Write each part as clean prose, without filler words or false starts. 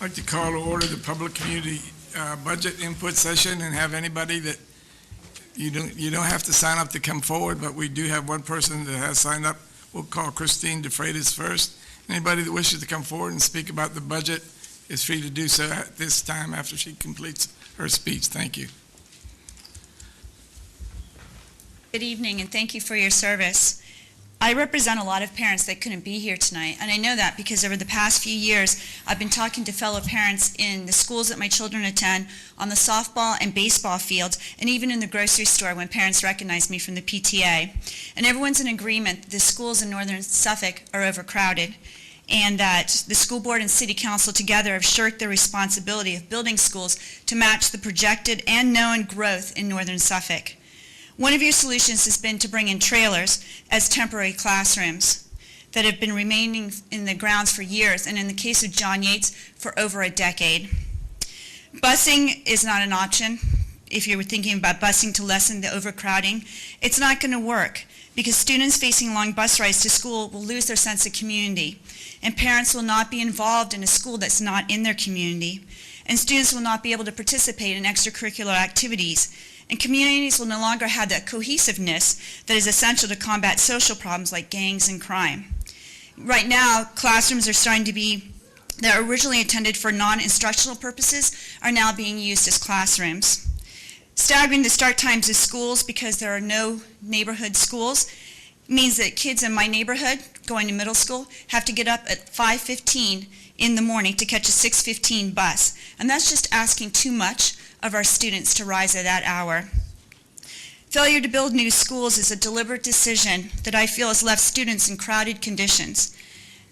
I'd like to call to order the public community budget input session and have anybody that you don't have to sign up to come forward, but we do have one person that has signed up. We'll call Christine DeFreitas first. Anybody that wishes to come forward and speak about the budget is free to do so at this time after she completes her speech. Thank you. Good evening, and thank you for your service. I represent a lot of parents that couldn't be here tonight, and I know that because over the past few years, I've been talking to fellow parents in the schools that my children attend, on the softball and baseball fields, and even in the grocery store when parents recognize me from the PTA. And everyone's in agreement that the schools in northern Suffolk are overcrowded, and that the school board and city council together have shirked their responsibility of building schools to match the projected and known growth in northern Suffolk. One of your solutions has been to bring in trailers as temporary classrooms that have been remaining in the grounds for years, and in the case of John Yates, for over a decade. Busing is not an option. If you were thinking about busing to lessen the overcrowding, it's not going to work because students facing long bus rides to school will lose their sense of community, and parents will not be involved in a school that's not in their community, and students will not be able to participate in extracurricular activities, and communities will no longer have that cohesiveness that is essential to combat social problems like gangs and crime. Right now, classrooms are starting to be, that were originally intended for non-instructional purposes, are now being used as classrooms. Staggering the start times of schools because there are no neighborhood schools means that kids in my neighborhood going to middle school have to get up at 5:15 in the morning to catch a 6:15 bus. And that's just asking too much of our students to rise at that hour. Failure to build new schools is a deliberate decision that I feel has left students in crowded conditions.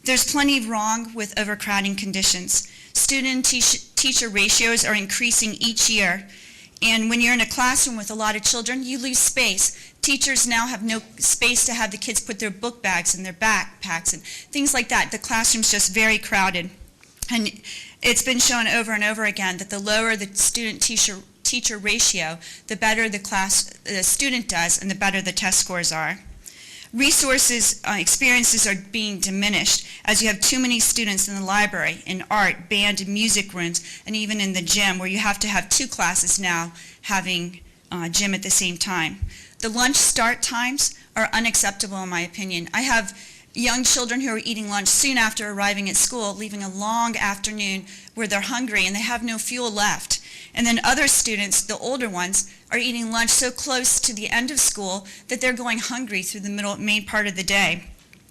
There's plenty wrong with overcrowding conditions. Student-teacher ratios are increasing each year. And when you're in a classroom with a lot of children, you lose space. Teachers now have no space to have the kids put their book bags in their backpacks and things like that. The classroom's just very crowded. And it's been shown over and over again that the lower the student-teacher ratio, the better the student does and the better the test scores are. Resources, experiences are being diminished as you have too many students in the library, in art, band, and music rooms, and even in the gym where you have to have two classes now having gym at the same time. The lunch start times are unacceptable in my opinion. I have young children who are eating lunch soon after arriving at school, leaving a long afternoon where they're hungry and they have no fuel left. And then other students, the older ones, are eating lunch so close to the end of school that they're going hungry through the main part of the day.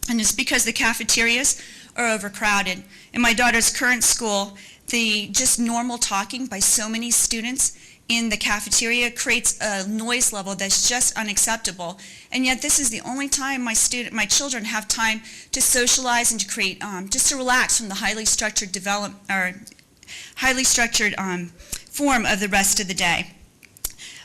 And it's because the cafeterias are overcrowded. In my daughter's current school, the just normal talking by so many students in the cafeteria creates a noise level that's just unacceptable. And yet this is the only time my children have time to socialize and to create, just to relax from the highly structured form of the rest of the day.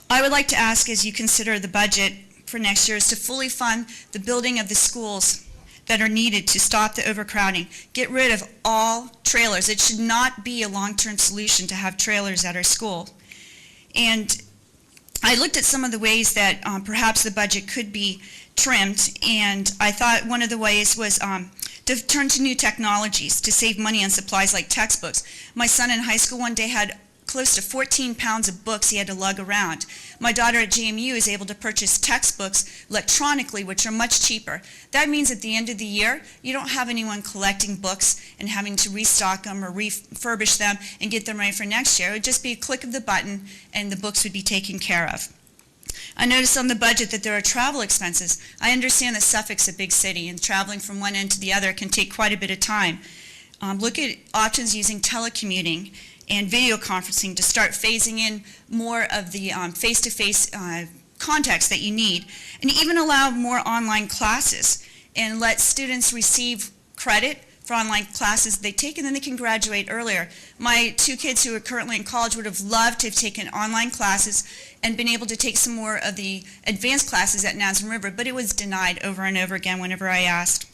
I would like to ask, as you consider the budget for next year, is to fully fund the building of the schools that are needed to stop the overcrowding. Get rid of all trailers. It should not be a long-term solution to have trailers at our school. And I looked at some of the ways that perhaps the budget could be trimmed, and I thought one of the ways was to turn to new technologies to save money on supplies like textbooks. My son in high school one day had close to 14 pounds of books he had to lug around. My daughter at JMU is able to purchase textbooks electronically, which are much cheaper. That means at the end of the year, you don't have anyone collecting books and having to restock them or refurbish them and get them ready for next year. It would just be a click of the button and the books would be taken care of. I noticed on the budget that there are travel expenses. I understand that Suffolk's a big city and traveling from one end to the other can take quite a bit of time. Look at options using telecommuting and video conferencing to start phasing in more of the face-to-face contacts that you need, and even allow more online classes and let students receive credit for online classes they take, and then they can graduate earlier. My two kids who are currently in college would have loved to have taken online classes and been able to take some more of the advanced classes at Nazarene River, but it was denied over and over again whenever I asked.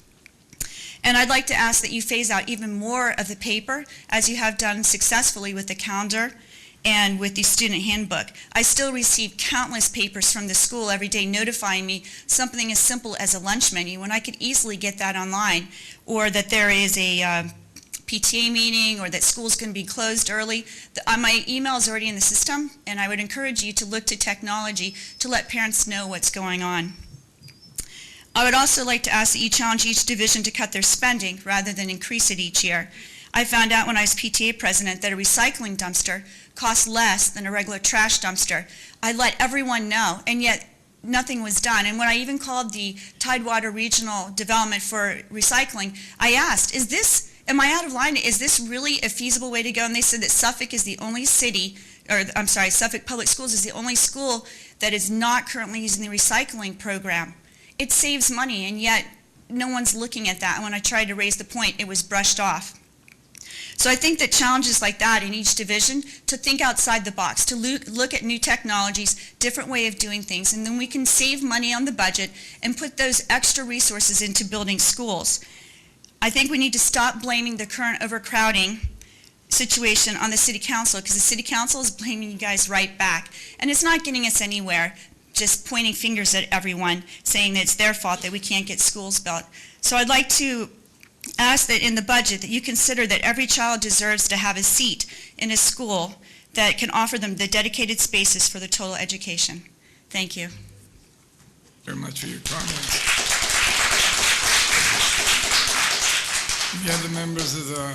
And I'd like to ask that you phase out even more of the paper, as you have done successfully with the calendar and with the student handbook. I still receive countless papers from the school every day notifying me something as simple as a lunch menu when I could easily get that online, or that there is a PTA meeting or that school's going to be closed early. My email is already in the system, and I would encourage you to look to technology to let parents know what's going on. I would also like to ask that you challenge each division to cut their spending rather than increase it each year. I found out when I was PTA president that a recycling dumpster costs less than a regular trash dumpster. I let everyone know, and yet nothing was done. And when I even called the Tidewater Regional Development for recycling, I asked, am I out of line? Is this really a feasible way to go? And they said that Suffolk is the only Suffolk Public Schools is the only school that is not currently using the recycling program. It saves money, and yet no one's looking at that. And when I tried to raise the point, it was brushed off. So I think that challenges like that in each division, to think outside the box, to look at new technologies, different way of doing things, and then we can save money on the budget and put those extra resources into building schools. I think we need to stop blaming the current overcrowding situation on the city council, because the city council is blaming you guys right back. And it's not getting us anywhere, just pointing fingers at everyone, saying that it's their fault that we can't get schools built. So I'd like to ask that in the budget that you consider that every child deserves to have a seat in a school that can offer them the dedicated spaces for their total education. Thank you. Very much for your comments. Any other members of the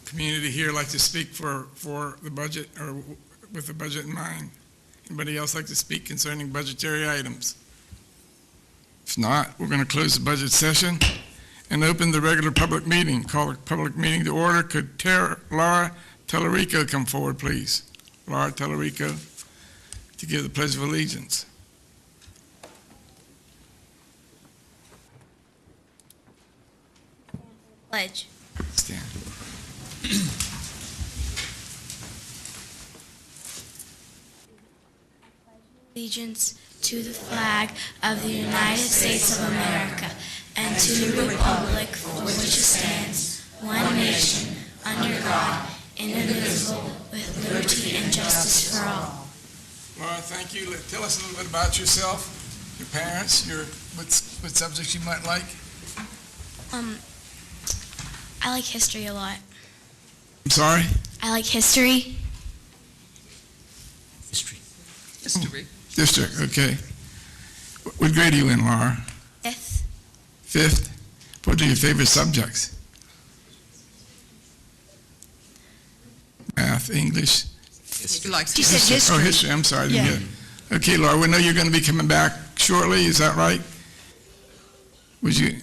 community here like to speak for the budget or with the budget in mind? Anybody else like to speak concerning budgetary items? If not, we're going to close the budget session and open the regular public meeting. Call the public meeting to order. Could Laura Tellerico come forward, please? Laura Tellerico, to give the Pledge of Allegiance. Pledge. Stand. Allegiance to the flag of the United States of America and to the republic for which it stands, one nation, under God, indivisible, with liberty and justice for all. Laura, thank you. Tell us a little bit about yourself, your parents, what subjects you might like. I like history a lot. I'm sorry? I like history. District, okay. What grade are you in, Laura? Fifth. Fifth? What are your favorite subjects? Math, English? She likes She said history. Oh, history, I'm sorry. I didn't get it. Okay, Laura, we know you're going to be coming back shortly, is that right? Would you?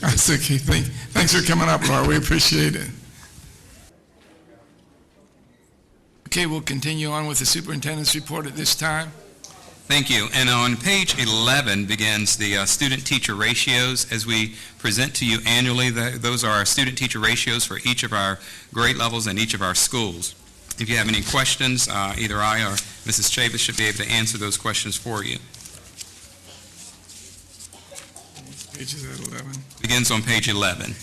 That's okay. Thanks for coming up, Laura. We appreciate it. Okay, we'll continue on with the superintendent's report at this time. Thank you. And on page 11 begins the student-teacher ratios. As we present to you annually, those are our student-teacher ratios for each of our grade levels and each of our schools. If you have any questions, either I or Mrs. Chavis should be able to answer those questions for you. Pages at 11. Begins on page 11.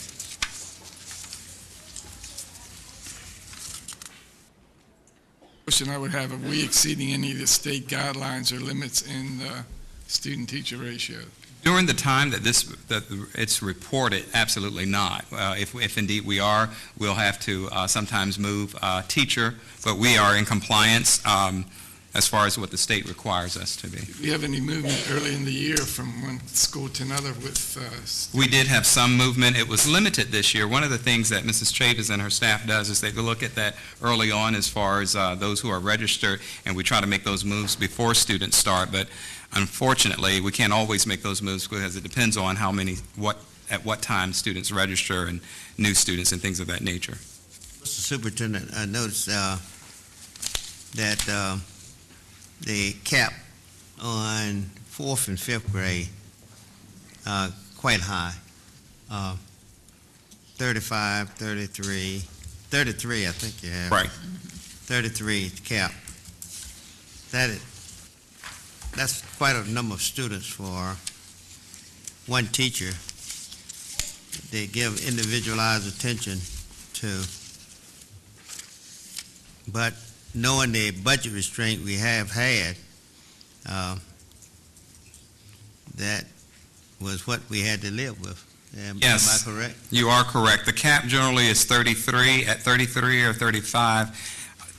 Question I would have, are we exceeding any of the state guidelines or limits in the student-teacher ratio? During the time that it's reported, absolutely not. If indeed we are, we'll have to sometimes move teacher, but we are in compliance as far as what the state requires us to be. Do we have any movement early in the year from one school to another with We did have some movement. It was limited this year. One of the things that Mrs. Chavis and her staff does is they look at that early on as far as those who are registered, and we try to make those moves before students start. But unfortunately, we can't always make those moves because it depends on how many, at what time students register and new students and things of that nature. Mr. Superintendent, I noticed that the cap on 4th and 5th grade quite high, 35, 33, I think you have. Right. 33 cap. That's quite a number of students for one teacher. They give individualized attention to, but knowing the budget restraint we have had, that was what we had to live with. Yes. Am I correct? You are correct. The cap generally is 33, at 33 or 35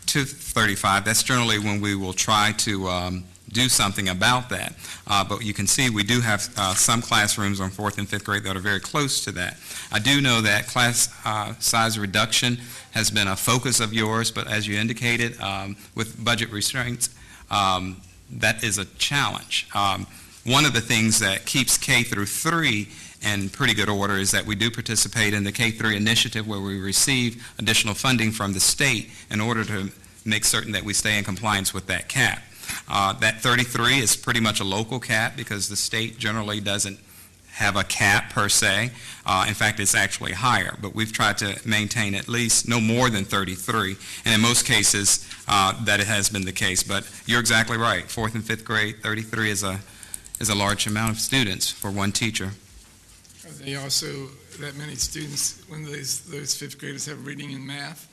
to 35. That's generally when we will try to do something about that. But you can see we do have some classrooms on 4th and 5th grade that are very close to that. I do know that class size reduction has been a focus of yours, but as you indicated, with budget restraints, that is a challenge. One of the things that keeps K through 3 in pretty good order is that we do participate in the K-3 initiative where we receive additional funding from the state in order to make certain that we stay in compliance with that cap. That 33 is pretty much a local cap because the state generally doesn't have a cap per se. In fact, it's actually higher, but we've tried to maintain at least no more than 33, and in most cases that it has been the case. But you're exactly right. 4th and 5th grade, 33 is a large amount of students for one teacher. Are they also that many students when those 5th graders have reading and math?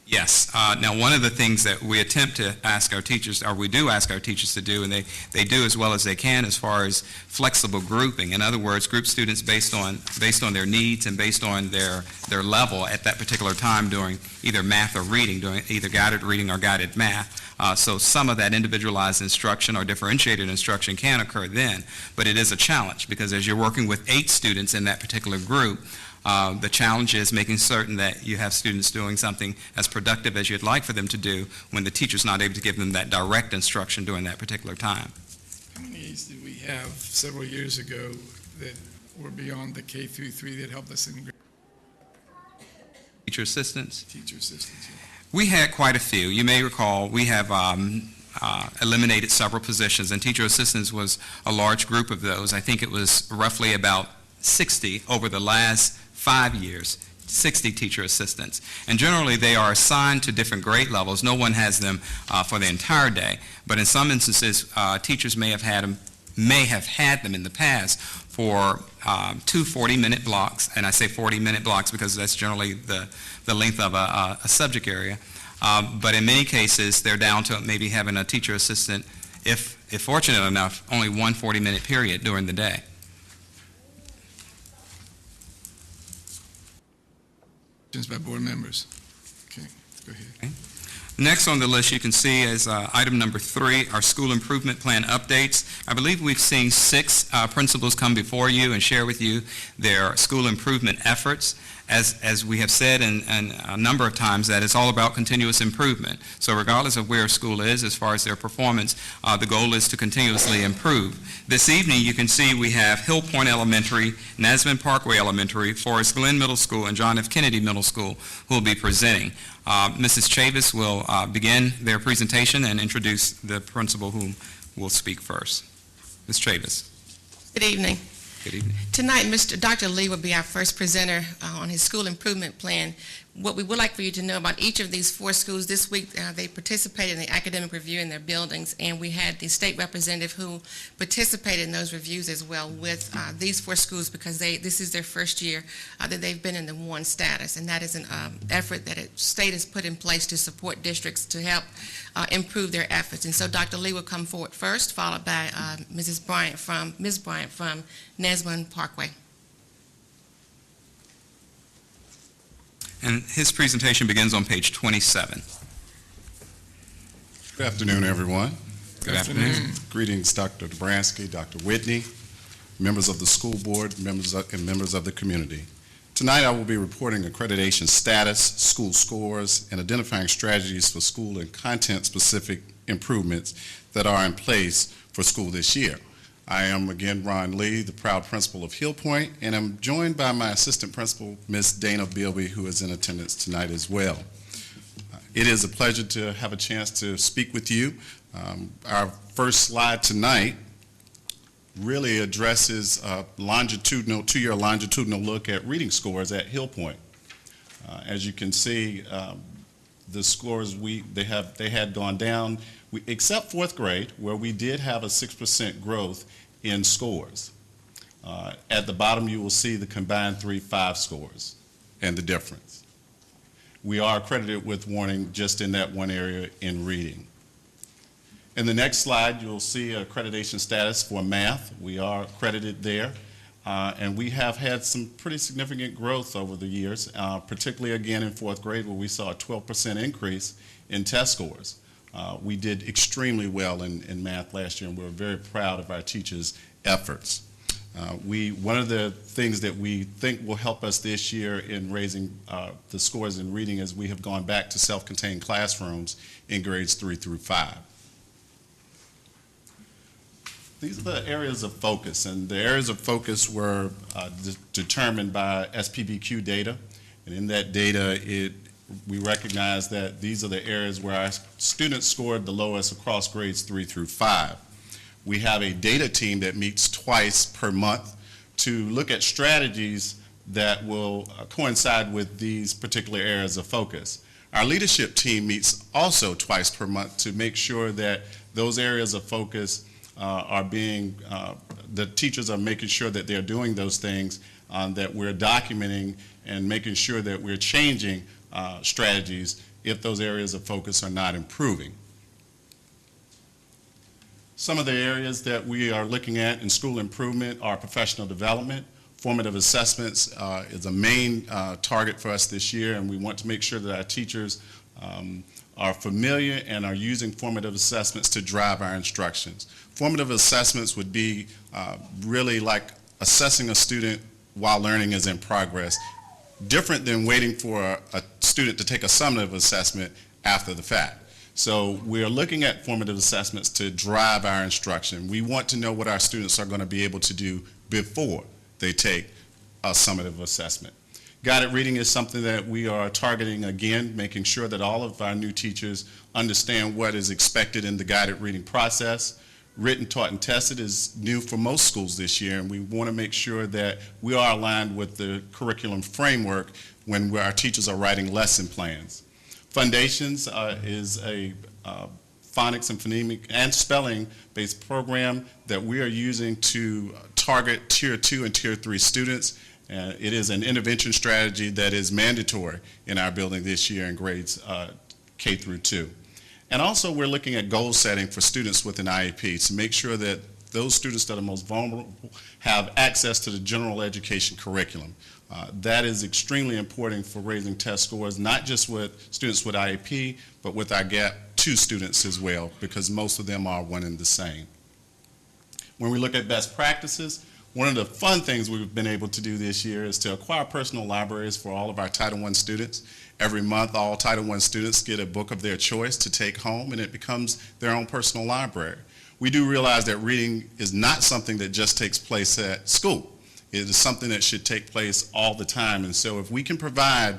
Yes. Now, one of the things that we attempt to ask our teachers, or we do ask our teachers to do, and they do as well as they can as far as flexible grouping. In other words, group students based on their needs and based on their level at that particular time doing either math or reading, doing either guided reading or guided math. So some of that individualized instruction or differentiated instruction can occur then, but it is a challenge because as you're working with 8 students in that particular group, the challenge is making certain that you have students doing something as productive as you'd like for them to do when the teacher's not able to give them that direct instruction during that particular time. How many aides did we have several years ago that were beyond the K through 3 that helped us in Teacher assistants? teacher assistants? We had quite a few. You may recall we have eliminated several positions, and teacher assistants was a large group of those. I think it was roughly about 60 over the last 5 years, 60 teacher assistants. And generally they are assigned to different grade levels. No one has them for the entire day, but in some instances teachers may have had them in the past for 2 40-minute blocks, and I say 40-minute blocks because that's generally the length of a subject area. But in many cases, they're down to maybe having a teacher assistant, if fortunate enough, only 1 40-minute period during the day. Questions by board members? Okay, go ahead. Next on the list, you can see as item number 3, our school improvement plan updates. I believe we've seen 6 principals come before you and share with you their school improvement efforts. As we have said and a number of times, that it's all about continuous improvement. So regardless of where a school is, as far as their performance, the goal is to continuously improve. This evening, you can see we have Hill Point Elementary, Nasman Parkway Elementary, Forest Glen Middle School, and John F. Kennedy Middle School who will be presenting. Mrs. Chavis will begin their presentation and introduce the principal who will speak first. Ms. Chavis. Good evening. Good evening. Tonight, Dr. Lee will be our first presenter on his school improvement plan. What we would like for you to know about each of these 4 schools this week, they participated in the academic review in their buildings, and we had the state representative who participated in those reviews as well with these 4 schools because this is their first year that they've been in the 1 status, and that is an effort that the state has put in place to support districts to help improve their efforts. And so Dr. Lee will come forward first, followed by Ms. Bryant from Nesmond Parkway. And his presentation begins on page 27. Good afternoon, everyone. Good afternoon. Greetings, Dr. Dobransky, Dr. Whitney, members of the school board, and members of the community. Tonight, I will be reporting accreditation status, school scores, and identifying strategies for school and content-specific improvements that are in place for school this year. I am, again, Ron Lee, the proud principal of Hill Point, and I'm joined by my assistant principal, Ms. Dana Bilby, who is in attendance tonight as well. It is a pleasure to have a chance to speak with you. Our first slide tonight really addresses a two-year longitudinal look at reading scores at Hill Point. As you can see, the scores they had gone down, except 4th grade, where we did have a 6% growth in scores. At the bottom, you will see the combined 3-5 scores and the difference. We are accredited with warning just in that one area in reading. In the next slide, you'll see accreditation status for math. We are accredited there. And we have had some pretty significant growth over the years, particularly again in fourth grade where we saw a 12% increase in test scores. We did extremely well in math last year, and we're very proud of our teachers' efforts. One of the things that we think will help us this year in raising the scores in reading is we have gone back to self-contained classrooms in grades 3 through 5. These are the areas of focus, and the areas of focus were determined by SPBQ data. And in that data, we recognize that these are the areas where our students scored the lowest across grades 3 through 5. We have a data team that meets twice per month to look at strategies that will coincide with these particular areas of focus. Our leadership team meets also twice per month to make sure that those areas of focus the teachers are making sure that they're doing those things, that we're documenting and making sure that we're changing strategies if those areas of focus are not improving. Some of the areas that we are looking at in school improvement are professional development. Formative assessments is a main target for us this year, and we want to make sure that our teachers are familiar and are using formative assessments to drive our instructions. Formative assessments would be really like assessing a student while learning is in progress, different than waiting for a student to take a summative assessment after the fact. So we're looking at formative assessments to drive our instruction. We want to know what our students are going to be able to do before they take a summative assessment. Guided reading is something that we are targeting again, making sure that all of our new teachers understand what is expected in the guided reading process. Written, taught, and tested is new for most schools this year, and we want to make sure that we are aligned with the curriculum framework when our teachers are writing lesson plans. Foundations is a phonics and phonemic and spelling-based program that we are using to target Tier 2 and Tier 3 students. It is an intervention strategy that is mandatory in our building this year in grades K through 2. And also we're looking at goal setting for students with an IEP to make sure that those students that are most vulnerable have access to the general education curriculum. That is extremely important for raising test scores, not just with students with IEP, but with our GAP 2 students as well, because most of them are one and the same. When we look at best practices, one of the fun things we've been able to do this year is to acquire personal libraries for all of our Title I students. Every month, all Title I students get a book of their choice to take home, and it becomes their own personal library. We do realize that reading is not something that just takes place at school. It is something that should take place all the time, and so if we can provide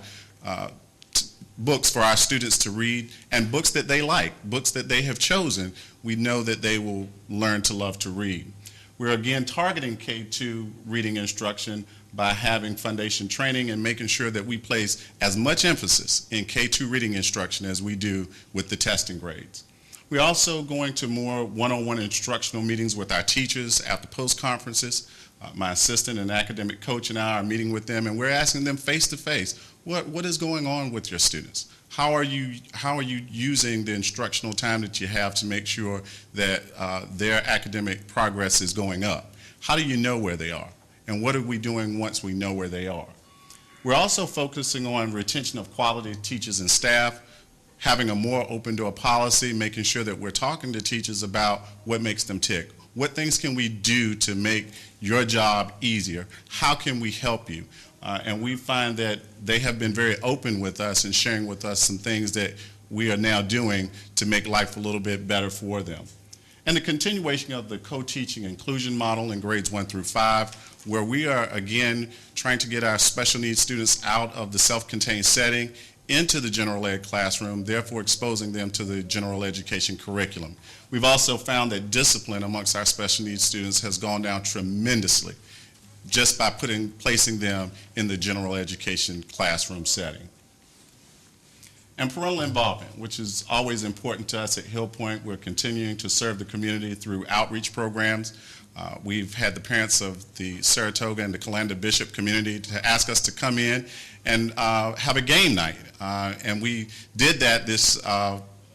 books for our students to read, and books that they like, books that they have chosen, we know that they will learn to love to read. We're again targeting K-2 reading instruction by having foundation training and making sure that we place as much emphasis in K-2 reading instruction as we do with the testing grades. We're also going to more one-on-one instructional meetings with our teachers after post-conferences. My assistant and academic coach and I are meeting with them, and we're asking them face-to-face, what is going on with your students? How are you using the instructional time that you have to make sure that their academic progress is going up? How do you know where they are? And what are we doing once we know where they are? We're also focusing on retention of quality teachers and staff, having a more open door policy, making sure that we're talking to teachers about what makes them tick. What things can we do to make your job easier? How can we help you? And we find that they have been very open with us and sharing with us some things that we are now doing to make life a little bit better for them. And the continuation of the co-teaching inclusion model in grades 1 through 5, where we are again trying to get our special needs students out of the self-contained setting into the general ed classroom, therefore exposing them to the general education curriculum. We've also found that discipline amongst our special needs students has gone down tremendously just by placing them in the general education classroom setting. And parental involvement, which is always important to us at Hill Point. We're continuing to serve the community through outreach programs. We've had the parents of the Saratoga and the Calanda Bishop community to ask us to come in and have a game night. And we did that this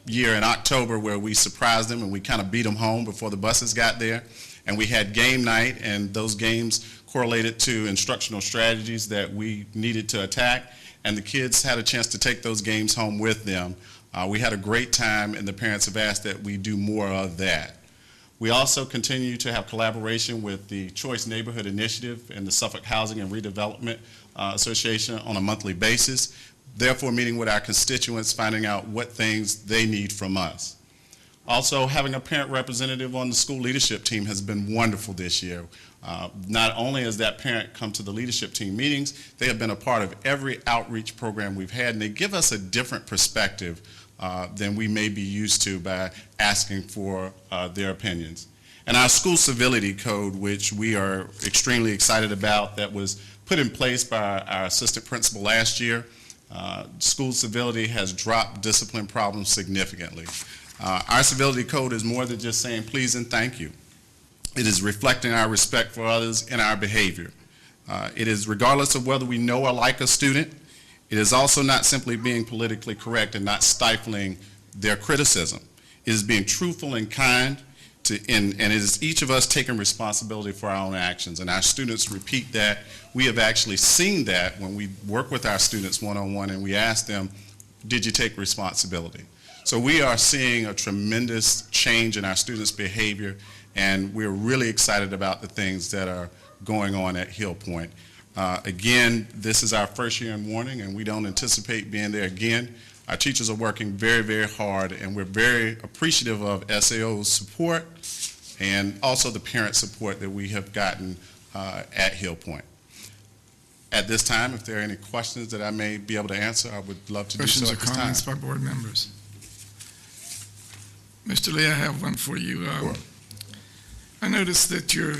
year in October, where we surprised them and we kind of beat them home before the buses got there. And we had game night, and those games correlated to instructional strategies that we needed to attack, and the kids had a chance to take those games home with them. We had a great time, and the parents have asked that we do more of that. We also continue to have collaboration with the Choice Neighborhood Initiative and the Suffolk Housing and Redevelopment Association on a monthly basis, therefore meeting with our constituents, finding out what things they need from us. Also, having a parent representative on the school leadership team has been wonderful this year. Not only has that parent come to the leadership team meetings, they have been a part of every outreach program we've had, and they give us a different perspective than we may be used to by asking for their opinions. And our school civility code, which we are extremely excited about, that was put in place by our assistant principal last year. School civility has dropped discipline problems significantly. Our civility code is more than just saying please and thank you. It is reflecting our respect for others and our behavior. It is regardless of whether we know or like a student. It is also not simply being politically correct and not stifling their criticism. It is being truthful and kind, and it is each of us taking responsibility for our own actions. And our students repeat that. We have actually seen that when we work with our students one-on-one and we ask them, did you take responsibility? So we are seeing a tremendous change in our students' behavior, and we're really excited about the things that are going on at Hill Point. Again, this is our first year in Warning, and we don't anticipate being there again. Our teachers are working very, very hard, and we're very appreciative of SAO's support and also the parent support that we have gotten at Hill Point. At this time, if there are any questions that I may be able to answer, I would love to do so at this time. Questions or comments by board members? Mr. Lee, I have one for you. Sure. I noticed that your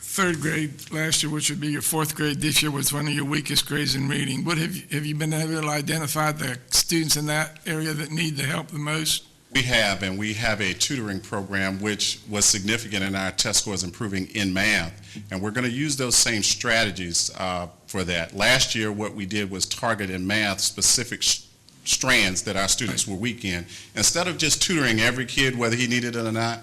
third grade last year, which would be your fourth grade this year, was one of your weakest grades in reading. What have you been able to identify the students in that area that need the help the most? We have, and we have a tutoring program which was significant in our test scores improving in math, and we're going to use those same strategies for that. Last year, what we did was target in math specific strands that our students were weak in. Instead of just tutoring every kid, whether he needed it or not,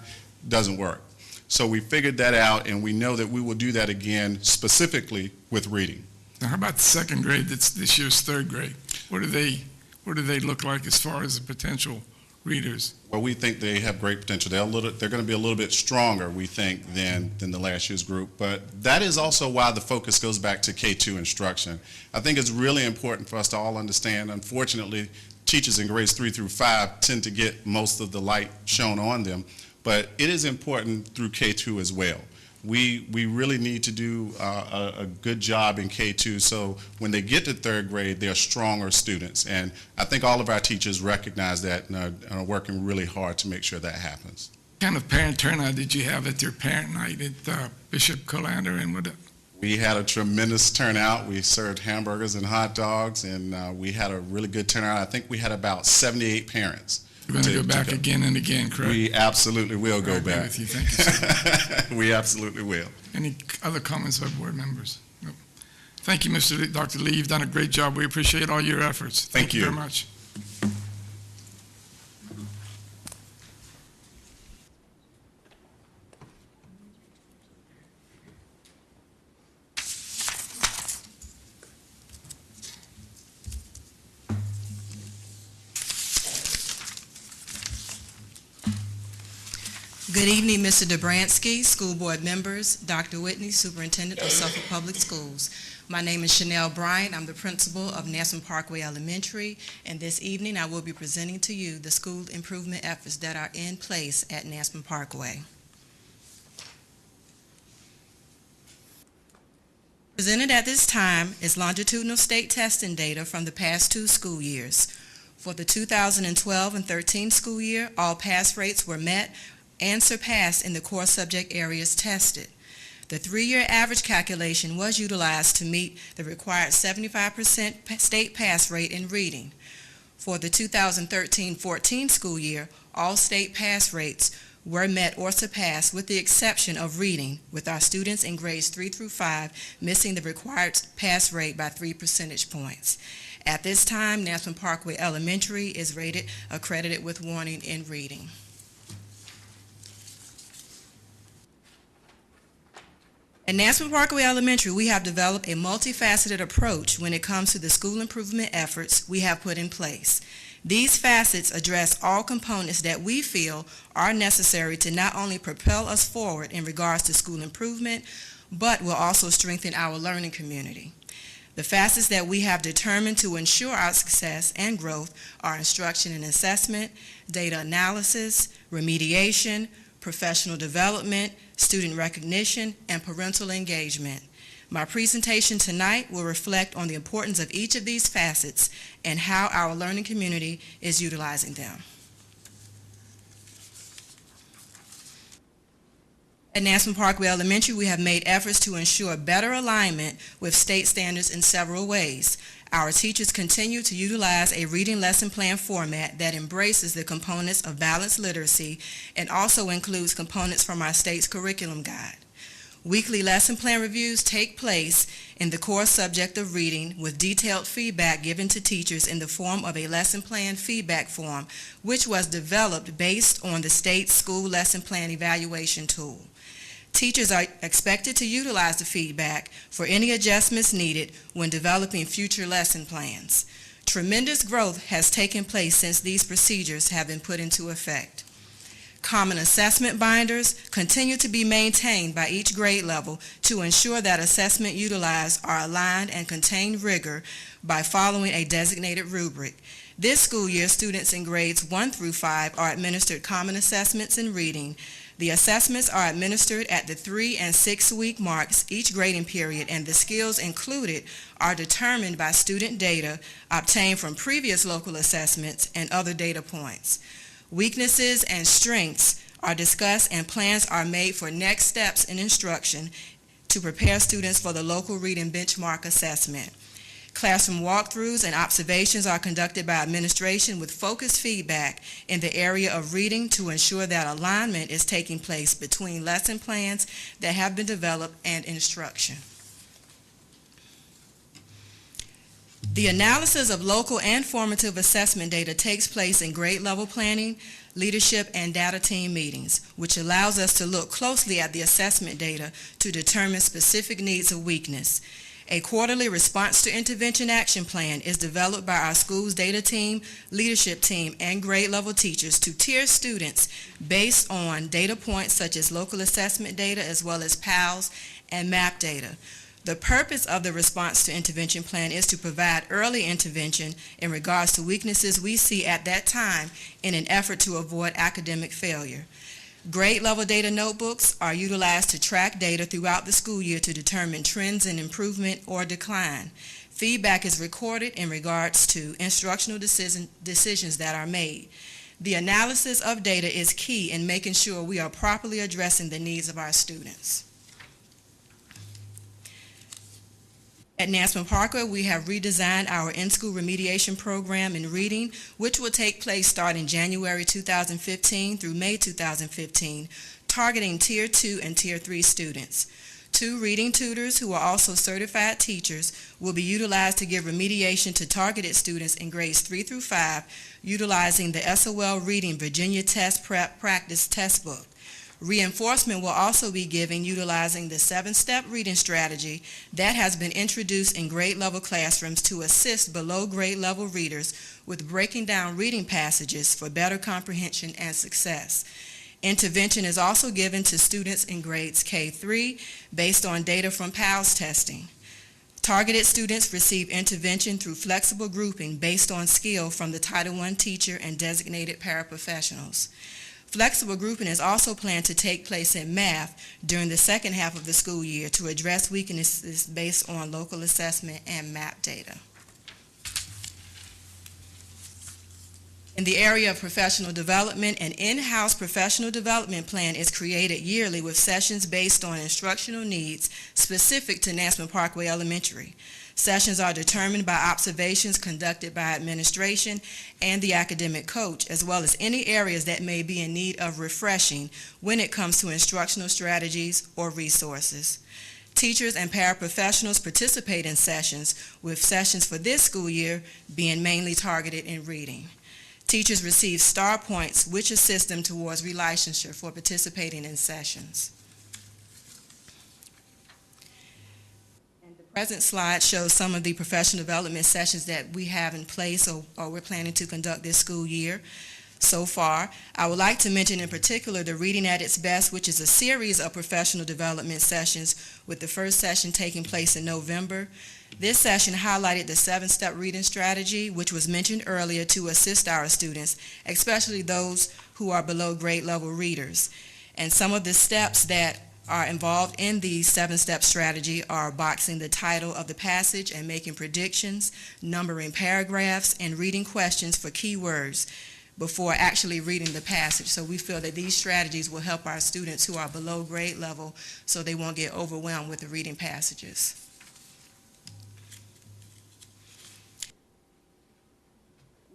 doesn't work. So we figured that out, and we know that we will do that again specifically with reading. Now, how about the second grade that's this year's third grade? What do they look like as far as the potential readers? Well, we think they have great potential. They're going to be a little bit stronger, we think, than the last year's group. But that is also why the focus goes back to K-2 instruction. I think it's really important for us to all understand, unfortunately, teachers in grades 3 through 5 tend to get most of the light shown on them. But it is important through K-2 as well. We really need to do a good job in K-2 so when they get to third grade, they're stronger students. And I think all of our teachers recognize that and are working really hard to make sure that happens. What kind of parent turnout did you have at your parent night at Bishop Colander? And what? We had a tremendous turnout. We served hamburgers and hot dogs, and we had a really good turnout. I think we had about 78 parents. You're going to go back again and again, correct? We absolutely will go I agree back. with you. Thank you, sir. We absolutely will. Any other comments by board members? No. Thank you, Dr. Lee. You've done a great job. We appreciate all your efforts. Thank you. Very much. Good evening, Mr. Dobransky, school board members, Dr. Whitney, Superintendent of Suffolk Public Schools. My name is Chanel Bryant. I'm the principal of Nassau Parkway Elementary, and this evening I will be presenting to you the school improvement efforts that are in place at Nassau Parkway. Presented at this time is longitudinal state testing data from the past 2 school years. For the 2012 and 13 school year, all pass rates were met and surpassed in the core subject areas tested. The 3-year average calculation was utilized to meet the required 75% state pass rate in reading. For the 2013-14 school year, all state pass rates were met or surpassed with the exception of reading, with our students in grades 3 through 5 missing the required pass rate by 3 percentage points. At this time, Nassau Parkway Elementary is rated accredited with warning in reading. At Nansemond Parkway Elementary, we have developed a multifaceted approach when it comes to the school improvement efforts we have put in place. These facets address all components that we feel are necessary to not only propel us forward in regards to school improvement, but will also strengthen our learning community. The facets that we have determined to ensure our success and growth are instruction and assessment, data analysis, remediation, professional development, student recognition, and parental engagement. My presentation tonight will reflect on the importance of each of these facets and how our learning community is utilizing them. At Nansemond Parkway Elementary, we have made efforts to ensure better alignment with state standards in several ways. Our teachers continue to utilize a reading lesson plan format that embraces the components of balanced literacy and also includes components from our state's curriculum guide. Weekly lesson plan reviews take place in the core subject of reading with detailed feedback given to teachers in the form of a lesson plan feedback form, which was developed based on the state's school lesson plan evaluation tool. Teachers are expected to utilize the feedback for any adjustments needed when developing future lesson plans. Tremendous growth has taken place since these procedures have been put into effect. Common assessment binders continue to be maintained by each grade level to ensure that assessment utilized are aligned and contain rigor by following a designated rubric. This school year, students in grades 1 through 5 are administered common assessments in reading. The assessments are administered at the 3- and 6-week marks each grading period, and the skills included are determined by student data obtained from previous local assessments and other data points. Weaknesses and strengths are discussed and plans are made for next steps in instruction to prepare students for the local reading benchmark assessment. Classroom walkthroughs and observations are conducted by administration with focused feedback in the area of reading to ensure that alignment is taking place between lesson plans that have been developed and instruction. The analysis of local and formative assessment data takes place in grade level planning, leadership, and data team meetings, which allows us to look closely at the assessment data to determine specific needs of weakness. A quarterly response to intervention action plan is developed by our school's data team, leadership team, and grade level teachers to tier students based on data points such as local assessment data as well as PALS and MAP data. The purpose of the response to intervention plan is to provide early intervention in regards to weaknesses we see at that time in an effort to avoid academic failure. Grade level data notebooks are utilized to track data throughout the school year to determine trends in improvement or decline. Feedback is recorded in regards to instructional decisions that are made. The analysis of data is key in making sure we are properly addressing the needs of our students. At Nansemond Parkway, we have redesigned our in-school remediation program in reading, which will take place starting January 2015 through May 2015, targeting Tier 2 and Tier 3 students. 2 reading tutors who are also certified teachers will be utilized to give remediation to targeted students in grades 3 through 5, utilizing the SOL Reading Virginia Test Prep Practice Test Book. Reinforcement will also be given utilizing the 7-step reading strategy that has been introduced in grade level classrooms to assist below grade level readers with breaking down reading passages for better comprehension and success. Intervention is also given to students in grades K-3 based on data from PALS testing. Targeted students receive intervention through flexible grouping based on skill from the Title I teacher and designated paraprofessionals. Flexible grouping is also planned to take place in math during the second half of the school year to address weaknesses based on local assessment and MAP data. In the area of professional development, an in-house professional development plan is created yearly with sessions based on instructional needs specific to Nansemond Parkway Elementary. Sessions are determined by observations conducted by administration and the academic coach, as well as any areas that may be in need of refreshing when it comes to instructional strategies or resources. Teachers and paraprofessionals participate in sessions, with sessions for this school year being mainly targeted in reading. Teachers receive star points, which assist them towards relicensure for participating in sessions. Present slide shows some of the professional development sessions that we have in place or we're planning to conduct this school year so far. I would like to mention in particular the Reading at Its Best, which is a series of professional development sessions, with the first session taking place in November. This session highlighted the 7-step reading strategy, which was mentioned earlier, to assist our students, especially those who are below grade level readers. And some of the steps that are involved in the 7-step strategy are boxing the title of the passage and making predictions, numbering paragraphs, and reading questions for keywords before actually reading the passage. So we feel that these strategies will help our students who are below grade level so they won't get overwhelmed with the reading passages.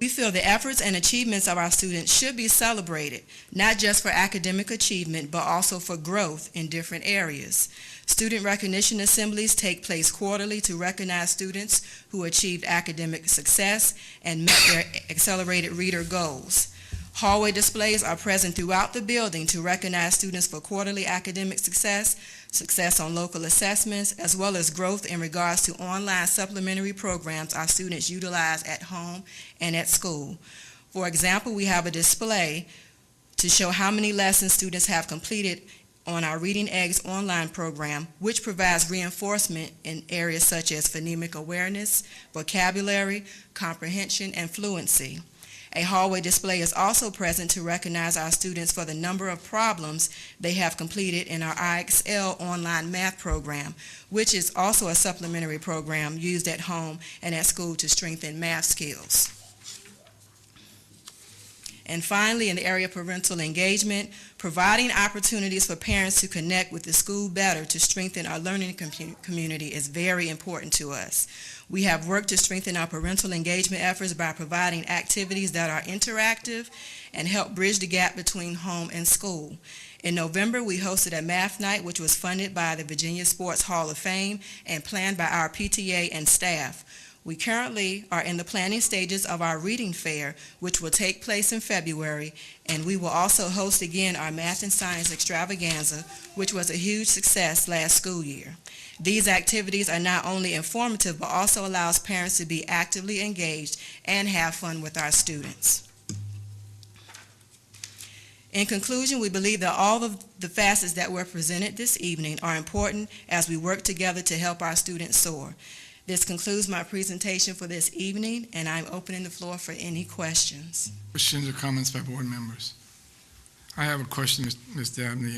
We feel the efforts and achievements of our students should be celebrated, not just for academic achievement, but also for growth in different areas. Student recognition assemblies take place quarterly to recognize students who achieved academic success and met their accelerated reader goals. Hallway displays are present throughout the building to recognize students for quarterly academic success, success on local assessments, as well as growth in regards to online supplementary programs our students utilize at home and at school. For example, we have a display to show how many lessons students have completed on our Reading Eggs online program, which provides reinforcement in areas such as phonemic awareness, vocabulary, comprehension, and fluency. A hallway display is also present to recognize our students for the number of problems they have completed in our IXL online math program, which is also a supplementary program used at home and at school to strengthen math skills. And finally, in the area of parental engagement, providing opportunities for parents to connect with the school better to strengthen our learning community is very important to us. We have worked to strengthen our parental engagement efforts by providing activities that are interactive and help bridge the gap between home and school. In November, we hosted a math night, which was funded by the Virginia Sports Hall of Fame and planned by our PTA and staff. We currently are in the planning stages of our reading fair, which will take place in February, and we will also host again our Math and Science Extravaganza, which was a huge success last school year. These activities are not only informative, but also allows parents to be actively engaged and have fun with our students. In conclusion, we believe that all of the facets that were presented this evening are important as we work together to help our students soar. This concludes my presentation for this evening, and I'm opening the floor for any questions. Questions or comments by board members? I have a question, Ms. Dabney.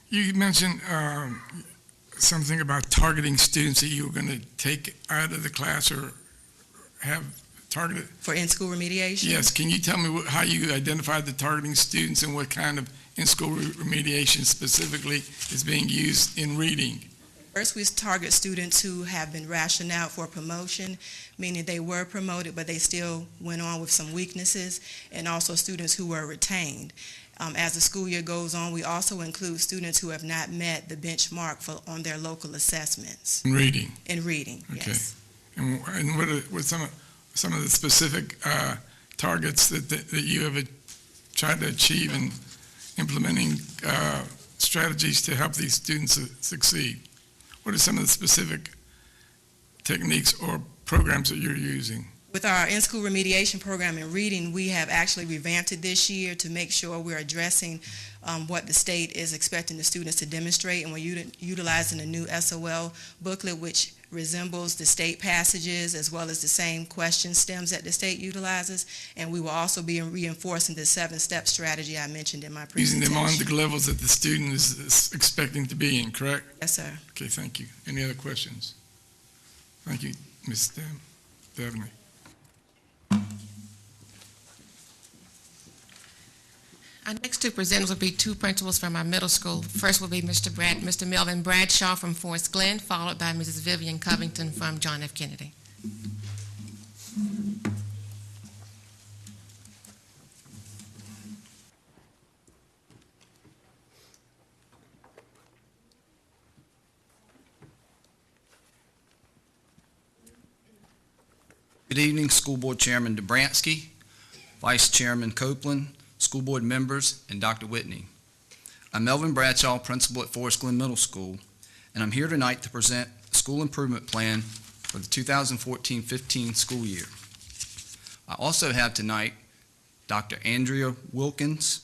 You mentioned something about targeting students that you were going to take out of the class or have targeted. For in-school remediation? Yes. Can you tell me how you identified the targeting students and what kind of in-school remediation specifically is being used in reading? First, we target students who have been rationed out for promotion, meaning they were promoted, but they still went on with some weaknesses, and also students who were retained. As the school year goes on, we also include students who have not met the benchmark on their local assessments. In reading? In reading, Okay. yes. And what are some of the specific targets that you have tried to achieve in implementing strategies to help these students succeed? What are some of the specific techniques or programs that you're using? With our in-school remediation program in reading, we have actually revamped it this year to make sure we're addressing what the state is expecting the students to demonstrate, and we're utilizing a new SOL booklet which resembles the state passages as well as the same question stems that the state utilizes, and we will also be reinforcing the 7-step strategy I mentioned in my presentation. Using them on the levels that the student is expecting to be in, correct? Yes, sir. Okay, thank you. Any other questions? Thank you, Ms. Dabney. Our next two presenters will be two principals from our middle school. First will be Mr. Melvin Bradshaw from Forest Glen, followed by Mrs. Vivian Covington from John F. Kennedy. Good evening, School Board Chairman Dobransky, Vice Chairman Copeland, school board members, and Dr. Whitney. I'm Melvin Bradshaw, principal at Forest Glen Middle School, and I'm here tonight to present school improvement plan for the 2014-15 school year. I also have tonight Dr. Andrea Wilkins,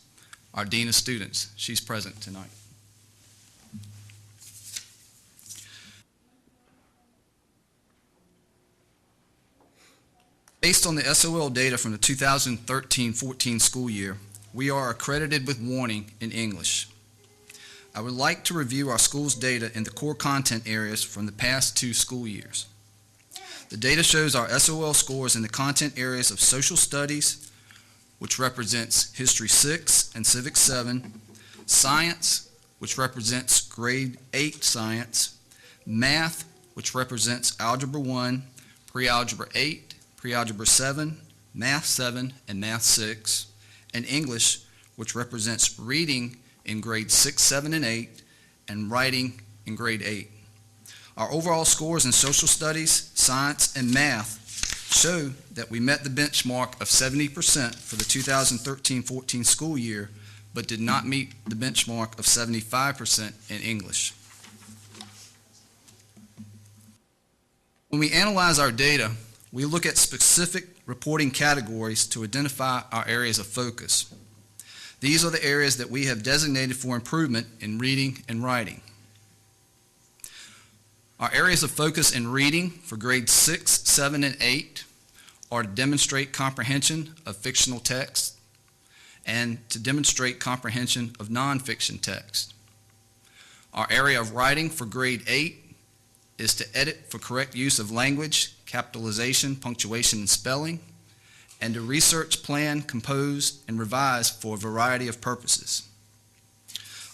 our Dean of Students. She's present tonight. Based on the SOL data from the 2013-14 school year, we are accredited with warning in English. I would like to review our school's data in the core content areas from the past 2 school years. The data shows our SOL scores in the content areas of social studies, which represents History 6 and Civics 7, Science, which represents Grade 8 Science, Math, which represents Algebra 1, Pre-Algebra 8, Pre-Algebra 7, Math 7, and Math 6, and English, which represents Reading in Grades 6, 7, and 8, and Writing in Grade 8. Our overall scores in social studies, science, and math show that we met the benchmark of 70% for the 2013-14 school year, but did not meet the benchmark of 75% in English. When we analyze our data, we look at specific reporting categories to identify our areas of focus. These are the areas that we have designated for improvement in reading and writing. Our areas of focus in reading for grades 6, 7, and 8 are to demonstrate comprehension of fictional text and to demonstrate comprehension of nonfiction text. Our area of writing for grade 8 is to edit for correct use of language, capitalization, punctuation, and spelling, and to research, plan, compose, and revise for a variety of purposes.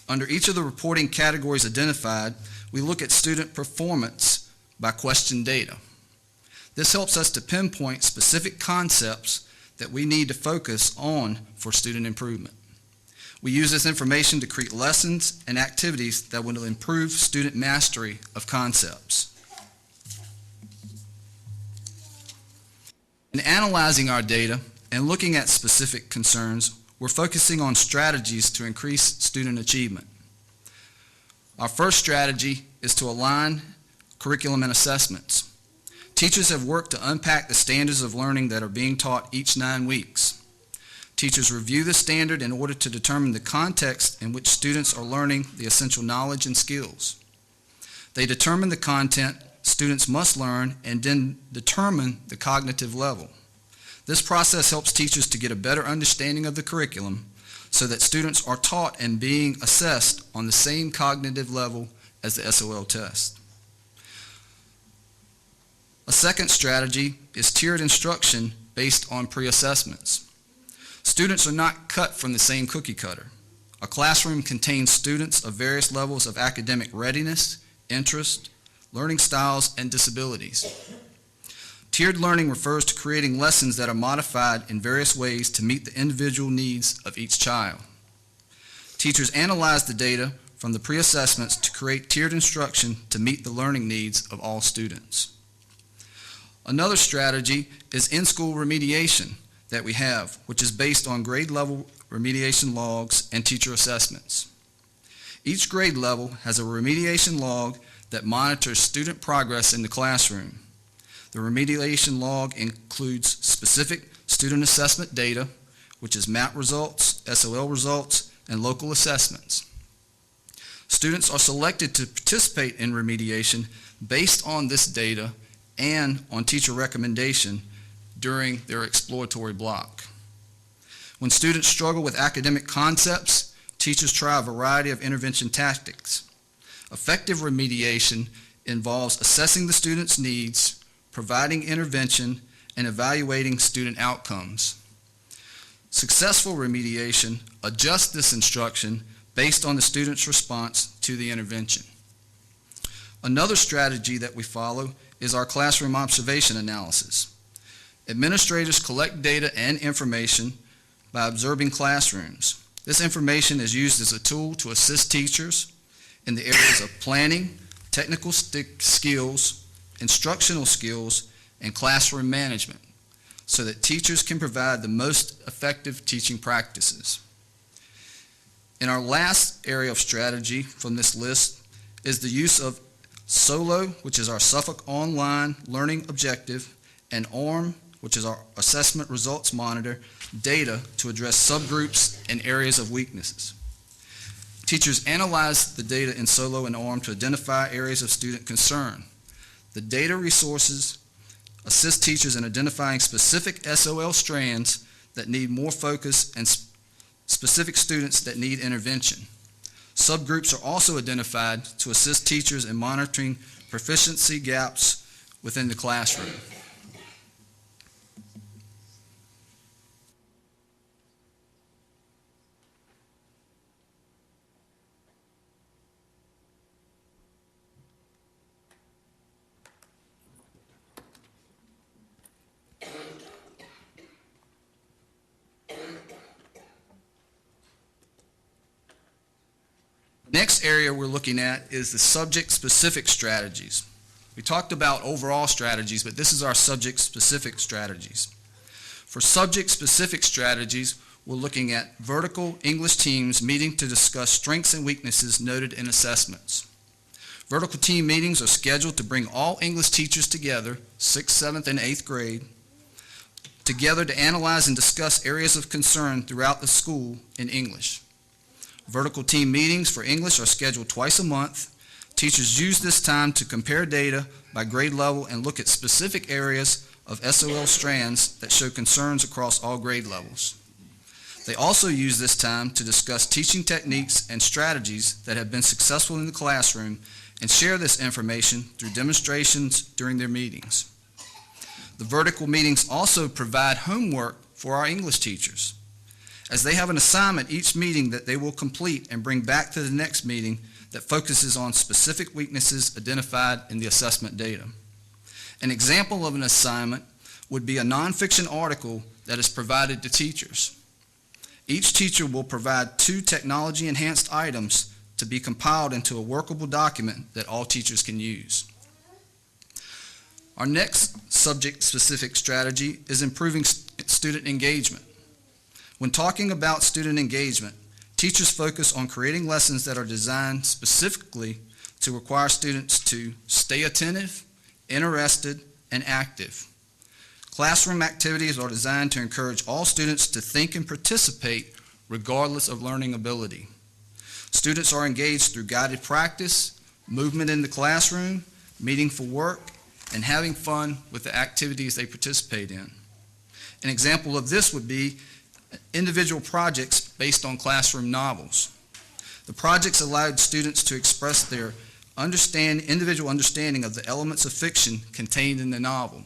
Under each of the reporting categories identified, we look at student performance by question data. This helps us to pinpoint specific concepts that we need to focus on for student improvement. We use this information to create lessons and activities that will improve student mastery of concepts. In analyzing our data and looking at specific concerns, we're focusing on strategies to increase student achievement. Our first strategy is to align curriculum and assessments. Teachers have worked to unpack the standards of learning that are being taught each 9 weeks. Teachers review the standard in order to determine the context in which students are learning the essential knowledge and skills. They determine the content students must learn and then determine the cognitive level. This process helps teachers to get a better understanding of the curriculum so that students are taught and being assessed on the same cognitive level as the SOL test. A second strategy is tiered instruction based on pre-assessments. Students are not cut from the same cookie cutter. A classroom contains students of various levels of academic readiness, interest, learning styles, and disabilities. Tiered learning refers to creating lessons that are modified in various ways to meet the individual needs of each child. Teachers analyze the data from the pre-assessments to create tiered instruction to meet the learning needs of all students. Another strategy is in-school remediation that we have, which is based on grade level remediation logs and teacher assessments. Each grade level has a remediation log that monitors student progress in the classroom. The remediation log includes specific student assessment data, which is MAP results, SOL results, and local assessments. Students are selected to participate in remediation based on this data and on teacher recommendation during their exploratory block. When students struggle with academic concepts, teachers try a variety of intervention tactics. Effective remediation involves assessing the student's needs, providing intervention, and evaluating student outcomes. Successful remediation adjusts this instruction based on the student's response to the intervention. Another strategy that we follow is our classroom observation analysis. Administrators collect data and information by observing classrooms. This information is used as a tool to assist teachers in the areas of planning, technical skills, instructional skills, and classroom management so that teachers can provide the most effective teaching practices. In our last area of strategy from this list is the use of SOLO, which is our Suffolk Online Learning Objective, and ARM, which is our Assessment Results Monitor, data to address subgroups and areas of weaknesses. Teachers analyze the data in SOLO and ARM to identify areas of student concern. The data resources assist teachers in identifying specific SOL strands that need more focus and specific students that need intervention. Subgroups are also identified to assist teachers in monitoring proficiency gaps within the classroom. Next area we're looking at is the subject-specific strategies. We talked about overall strategies, but this is our subject-specific strategies. For subject-specific strategies, we're looking at vertical English teams meeting to discuss strengths and weaknesses noted in assessments. Vertical team meetings are scheduled to bring all English teachers together, 6th, 7th, and 8th grade, together to analyze and discuss areas of concern throughout the school in English. Vertical team meetings for English are scheduled twice a month. Teachers use this time to compare data by grade level and look at specific areas of SOL strands that show concerns across all grade levels. They also use this time to discuss teaching techniques and strategies that have been successful in the classroom and share this information through demonstrations during their meetings. The vertical meetings also provide homework for our English teachers, as they have an assignment each meeting that they will complete and bring back to the next meeting that focuses on specific weaknesses identified in the assessment data. An example of an assignment would be a nonfiction article that is provided to teachers. Each teacher will provide 2 technology-enhanced items to be compiled into a workable document that all teachers can use. Our next subject-specific strategy is improving student engagement. When talking about student engagement, teachers focus on creating lessons that are designed specifically to require students to stay attentive, interested, and active. Classroom activities are designed to encourage all students to think and participate regardless of learning ability. Students are engaged through guided practice, movement in the classroom, meeting for work, and having fun with the activities they participate in. An example of this would be individual projects based on classroom novels. The projects allowed students to express their individual understanding of the elements of fiction contained in the novel.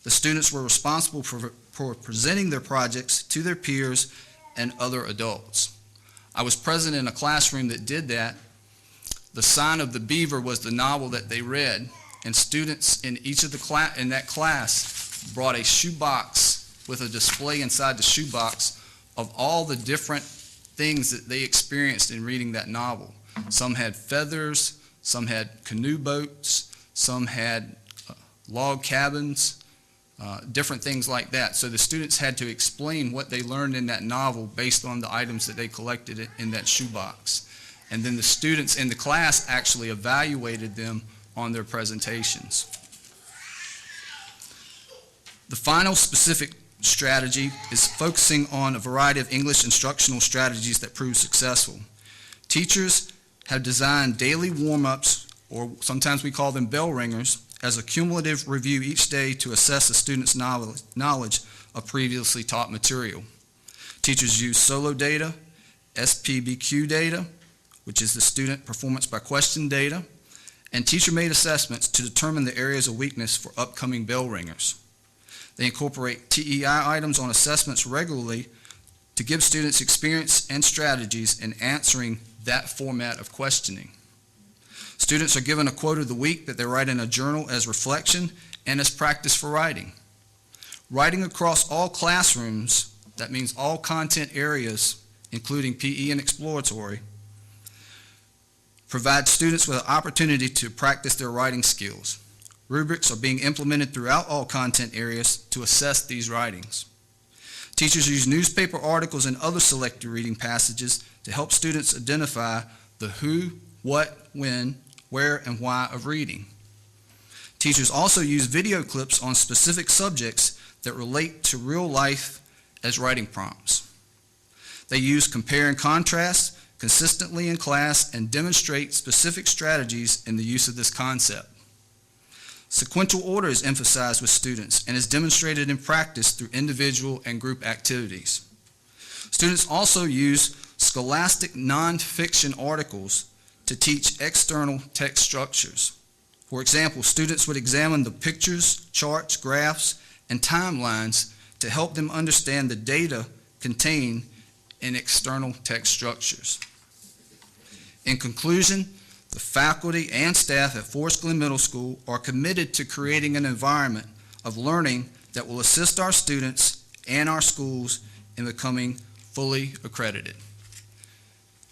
The students were responsible for presenting their projects to their peers and other adults. I was present in a classroom that did that. The Sign of the Beaver was the novel that they read, and students in each of in that class brought a shoebox with a display inside the shoebox of all the different things that they experienced in reading that novel. Some had feathers, some had canoe boats, some had log cabins, different things like that. So the students had to explain what they learned in that novel based on the items that they collected in that shoebox. And then the students in the class actually evaluated them on their presentations. The final specific strategy is focusing on a variety of English instructional strategies that prove successful. Teachers have designed daily warm-ups, or sometimes we call them bell ringers, as a cumulative review each day to assess a student's knowledge of previously taught material. Teachers use SOLO data, SPBQ data, which is the student performance by question data, and teacher-made assessments to determine the areas of weakness for upcoming bell ringers. They incorporate TEI items on assessments regularly to give students experience and strategies in answering that format of questioning. Students are given a quote of the week that they write in a journal as reflection and as practice for writing. Writing across all classrooms, that means all content areas, including PE and exploratory, provides students with an opportunity to practice their writing skills. Rubrics are being implemented throughout all content areas to assess these writings. Teachers use newspaper articles and other selected reading passages to help students identify the who, what, when, where, and why of reading. Teachers also use video clips on specific subjects that relate to real life as writing prompts. They use compare and contrast consistently in class and demonstrate specific strategies in the use of this concept. Sequential order is emphasized with students and is demonstrated in practice through individual and group activities. Students also use scholastic nonfiction articles to teach external text structures. For example, students would examine the pictures, charts, graphs, and timelines to help them understand the data contained in external text structures. In conclusion, the faculty and staff at Forest Glen Middle School are committed to creating an environment of learning that will assist our students and our schools in becoming fully accredited.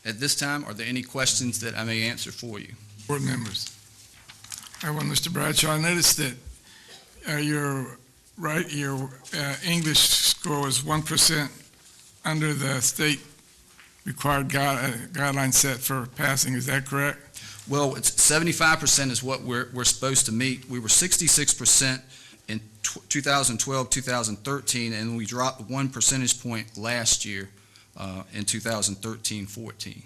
At this time, are there any questions that I may answer for you? Board members. I want Mr. Bradshaw. I noticed that your English score was 1% under the state required guideline set for passing. Is that correct? Well, it's 75% is what we're supposed to meet. We were 66% in 2012, 2013, and we dropped 1 percentage point last year in 2013-14.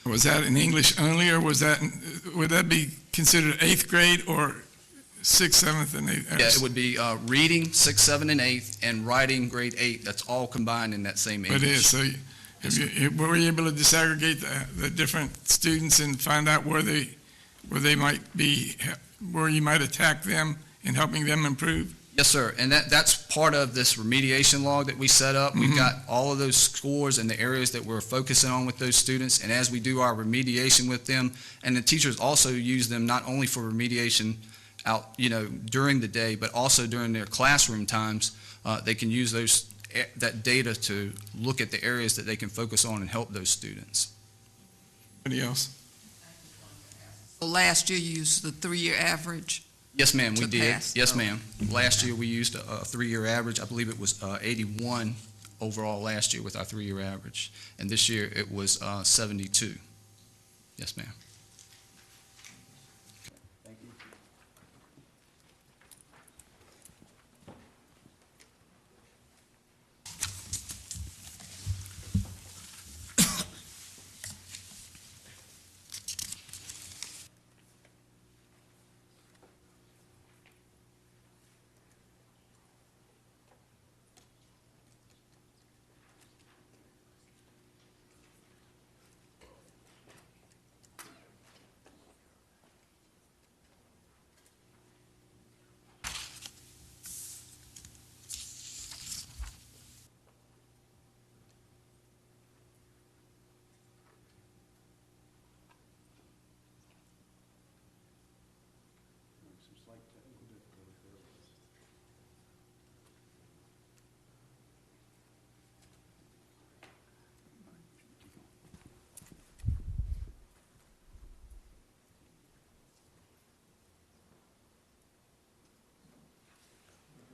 Was that in English only, or would that be considered 8th grade or 6th, 7th, and 8th? Yeah, it would be reading 6th, 7th, and 8th, and writing grade 8. That's all combined in that same English. It is. So were you able to disaggregate the different students and find out where they might be, where you might attack them in helping them improve? Yes, sir, and that's part of this remediation log that we set up. We've got all of those scores and the areas that we're focusing on with those students, and as we do our remediation with them, and the teachers also use them not only for remediation out, during the day, but also during their classroom times, they can use that data to look at the areas that they can focus on and help those students. Anybody else? Last year you used the 3-year average. Yes, ma'am, we To did. pass. Yes, ma'am. Last year, we used a 3-year average. I believe it was 81 overall last year with our 3-year average. And this year, it was 72. Yes, ma'am. Thank you.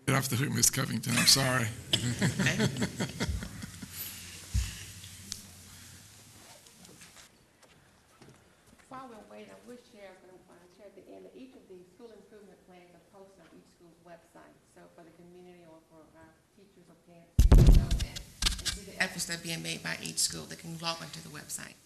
Get off the hook, Ms. Covington. I'm sorry. While we're waiting, I wish share at the end of each of these school improvement plans are posted on each school's website. So for the community or for our teachers or parents to know that and see the efforts that are being made by each school, they can log onto the website.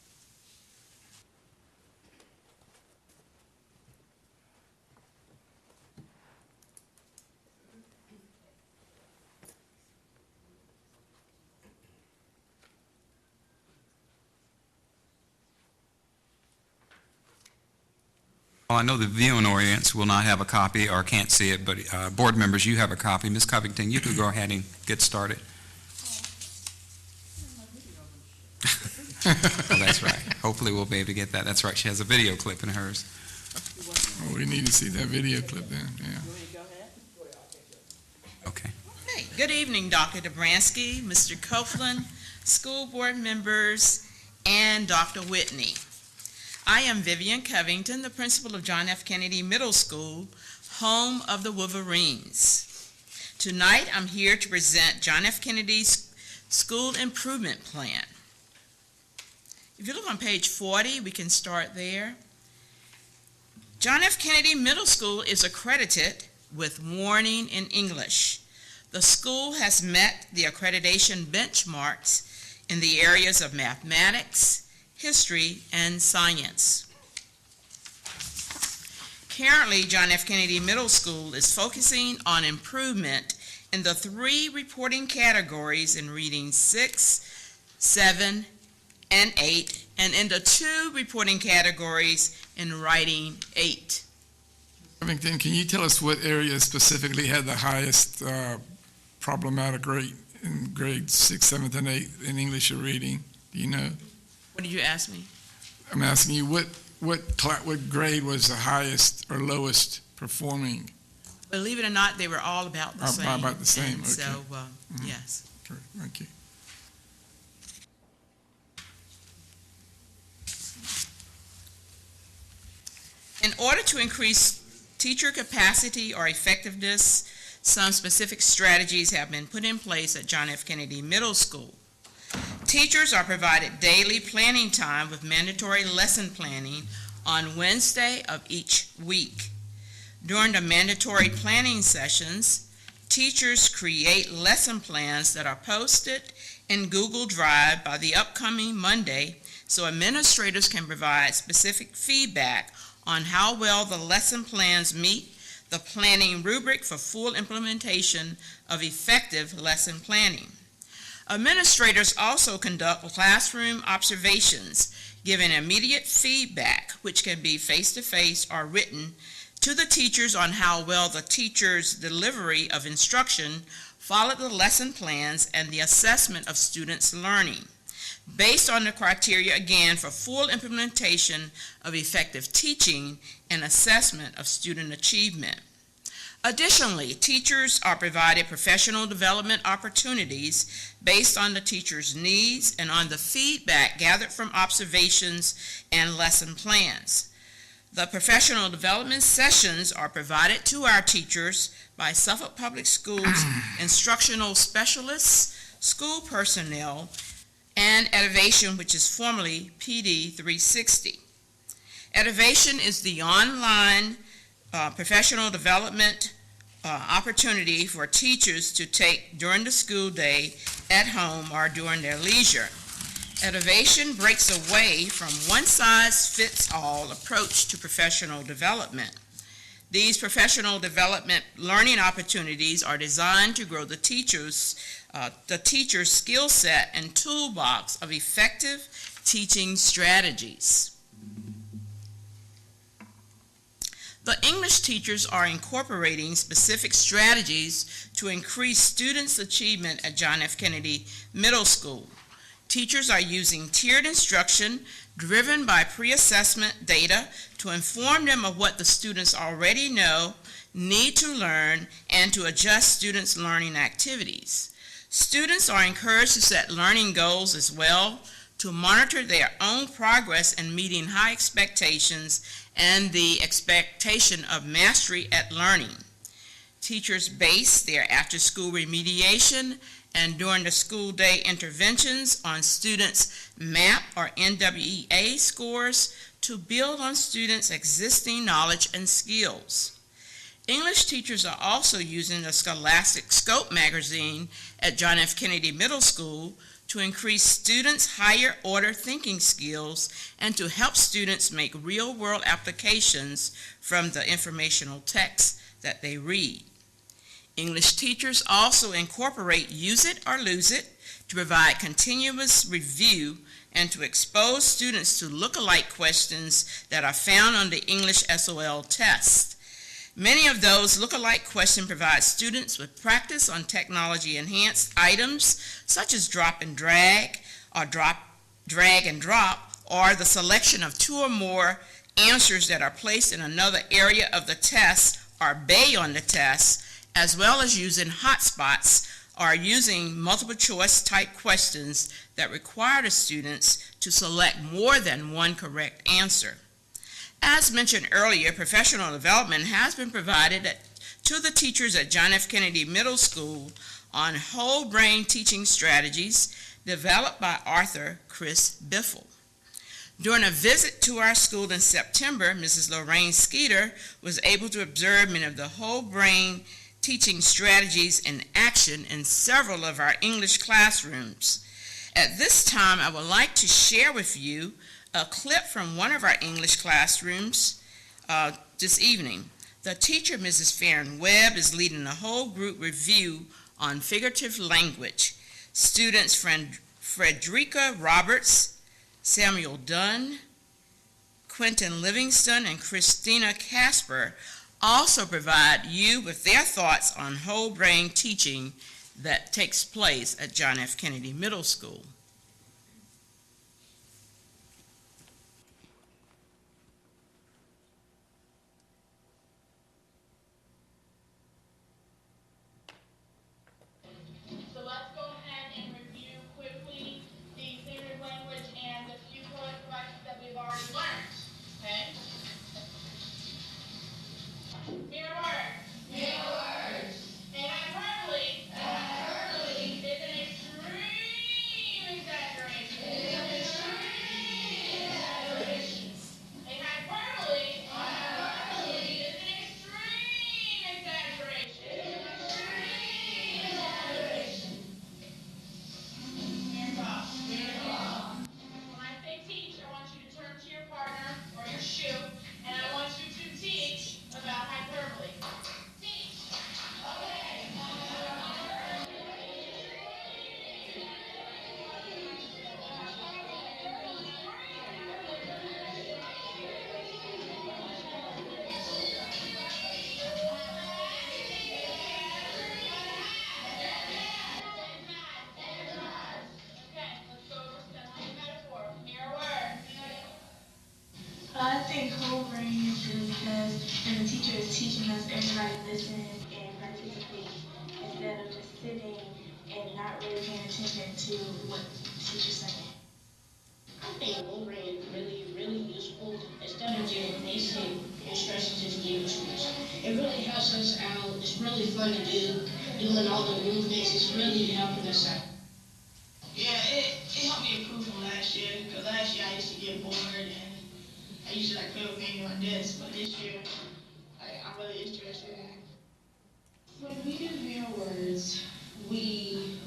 Well, I know the viewing audience will not have a copy or can't see it, but board members, you have a copy. Ms. Covington, you can go ahead and get started. Well, that's right. Hopefully we'll be able to get that. That's right. She has a video clip in hers. Oh, we need to see that video clip then, yeah. Okay. Hey, good evening, Dr. Dobransky, Mr. Copeland, school board members, and Dr. Whitney. I am Vivian Covington, the principal of John F. Kennedy Middle School, home of the Wolverines. Tonight, I'm here to present John F. Kennedy's School Improvement Plan. If you look on page 40, we can start there. John F. Kennedy Middle School is accredited with warning in English. The school has met the accreditation benchmarks in the areas of mathematics, history, and science. Currently, John F. Kennedy Middle School is focusing on improvement in the 3 reporting categories in reading 6, 7, and 8, and in the 2 reporting categories in writing 8. Covington, can you tell us what area specifically had the highest problematic rate in grades 6, 7th, and 8th in English or reading? Do you know? What did you ask me? I'm asking you, what grade was the highest or lowest performing? Believe it or not, they were all about the same. About the same, And okay. so, yes. Okay, thank you. In order to increase teacher capacity or effectiveness, some specific strategies have been put in place at John F. Kennedy Middle School. Teachers are provided daily planning time with mandatory lesson planning on Wednesday of each week. During the mandatory planning sessions, teachers create lesson plans that are posted in Google Drive by the upcoming Monday so administrators can provide specific feedback on how well the lesson plans meet the planning rubric for full implementation of effective lesson planning. Administrators also conduct classroom observations, giving immediate feedback, which can be face-to-face or written, to the teachers on how well the teacher's delivery of instruction followed the lesson plans and the assessment of students' learning, based on the criteria, again, for full implementation of effective teaching and assessment of student achievement. Additionally, teachers are provided professional development opportunities based on the teacher's needs and on the feedback gathered from observations and lesson plans. The professional development sessions are provided to our teachers by Suffolk Public Schools instructional specialists, school personnel, and Accreditation, which is formerly PD 360. Accreditation is the online professional development opportunity for teachers to take during the school day, at home, or during their leisure. Accreditation breaks away from one-size-fits-all approach to professional development. These professional development learning opportunities are designed to grow the teacher's skill set and toolbox of effective teaching strategies. The English teachers are incorporating specific strategies to increase students' achievement at John F. Kennedy Middle School. Teachers are using tiered instruction driven by pre-assessment data to inform them of what the students already know, need to learn, and to adjust students' learning activities. Students are encouraged to set learning goals as well, to monitor their own progress in meeting high expectations and the expectation of mastery at learning. Teachers base their after-school remediation and during the school day interventions on students' MAP or NWEA scores to build on students' existing knowledge and skills. English teachers are also using the Scholastic Scope magazine at John F. Kennedy Middle School to increase students' higher order thinking skills and to help students make real-world applications from the informational text that they read. English teachers also incorporate Use It or Lose It to provide continuous review and to expose students to look-alike questions that are found on the English SOL test. Many of those look-alike questions provide students with practice on technology-enhanced items such as drop and drag, or drag and drop, or the selection of 2 or more answers that are placed in another area of the test or bay on the test, as well as using hotspots or using multiple choice type questions that require the students to select more than one correct answer. As mentioned earlier, professional development has been provided to the teachers at John F. Kennedy Middle School on whole brain teaching strategies developed by author Chris Biffle. During a visit to our school in September, Mrs. Lorraine Skeeter was able to observe many of the whole brain teaching strategies in action in several of our English classrooms. At this time, I would like to share with you a clip from one of our English classrooms this evening. The teacher, Mrs. Farron Webb, is leading a whole group review on figurative language. Students Frederica Roberts, Samuel Dunn, Quentin Livingston, and Christina Casper also provide you with their thoughts on whole brain teaching that takes place at John F. Kennedy Middle School. So let's go ahead and review quickly the figurative language and the few poetic devices that we've already learned. Okay? Mirror words. Mirror words. And hyperbole. Hyperbole. Is an extreme exaggeration. Is an extreme exaggeration. A hyperbole. Hyperbole. Is an extreme exaggeration. Is an extreme exaggeration. Hands off. Hands off. When I say teach, I want you to turn to your partner or your shoe, and I want you to teach about hyperbole. Teach. Okay. Okay, let's go over some metaphor. Mirror word. I think whole brain is good because when the teacher is teaching us, everybody listens and participates instead of just sitting and not really paying attention to what the teacher's saying. I think whole brain is really useful instead of just basic instructions just given to us. It really helps us out. It's really fun to do, doing all the movements. It's really helping us out. Yeah, it helped me improve from last year, because last year I used to get bored and I used to play with me on this, but this year I'm really interested in it. When we do mirror words, we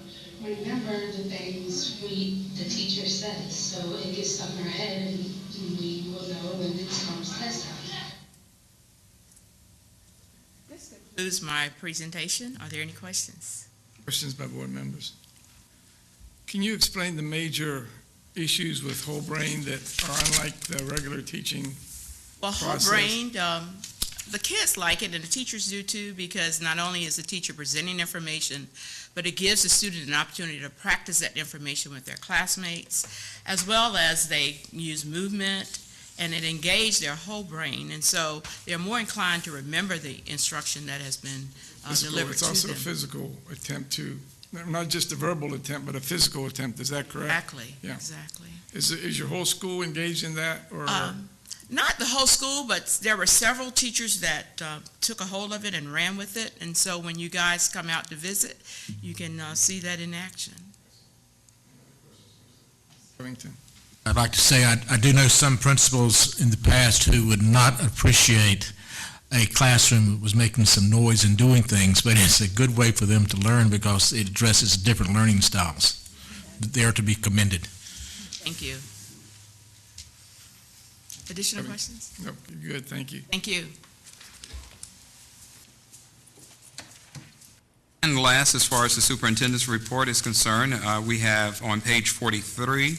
remember the things the teacher says, so it gets stuck in our head and we will know when it comes test time. This concludes my presentation. Are there any questions? Questions by board members? Can you explain the major issues with whole brain that are unlike the regular teaching? Well, whole process? brain, the kids like it and the teachers do too, because not only is the teacher presenting information, but it gives the student an opportunity to practice that information with their classmates, as well as they use movement, and it engages their whole brain, and so they're more inclined to remember the instruction that has been delivered It's to also them. a physical attempt to, not just a verbal attempt, but a physical attempt. Is that correct? Exactly, Yeah. exactly. Is your whole school engaged in that, or? Not the whole school, but there were several teachers that took a hold of it and ran with it, and so when you guys come out to visit, you can see that in action. Covington? I'd like to say I do know some principals in the past who would not appreciate a classroom that was making some noise and doing things, but it's a good way for them to learn because it addresses different learning styles. They are to be commended. Thank you. Additional questions? Nope, you're good, thank you. Thank you. And last, as far as the superintendent's report is concerned, we have on page 43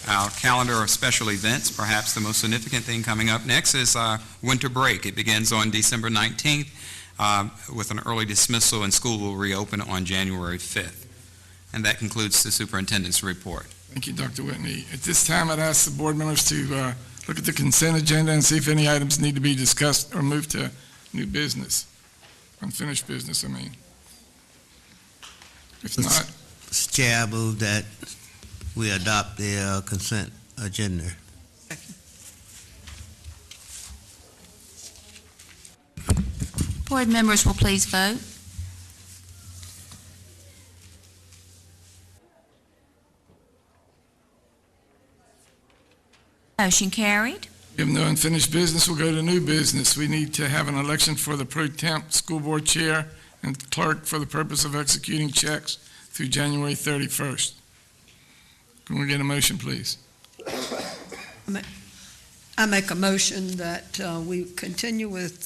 our calendar of special events. Perhaps the most significant thing coming up next is winter break. It begins on December 19th with an early dismissal, and school will reopen on January 5th. And that concludes the superintendent's report. Thank you, Dr. Whitney. At this time, I'd ask the board members to look at the consent agenda and see if any items need to be discussed or moved to new business, unfinished business, I mean. If not, Mr. Chair, I move that we adopt the consent agenda. Board members will please vote. Motion carried. We have no unfinished business. We'll go to new business. We need to have an election for the pro temp school board chair and clerk for the purpose of executing checks through January 31st. Can we get a motion, please? I make a motion that we continue with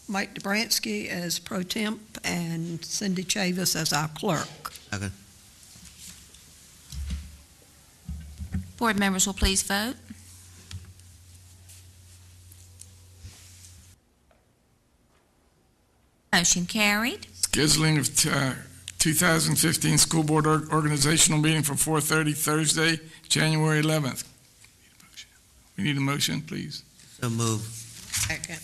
Mike Dobransky as pro temp and Cindy Chavis as our clerk. Second. Board members will please vote. Motion carried. Scheduling of 2015 school board organizational meeting for 4:30 Thursday, January 11th. We need a motion, please. So move. Second.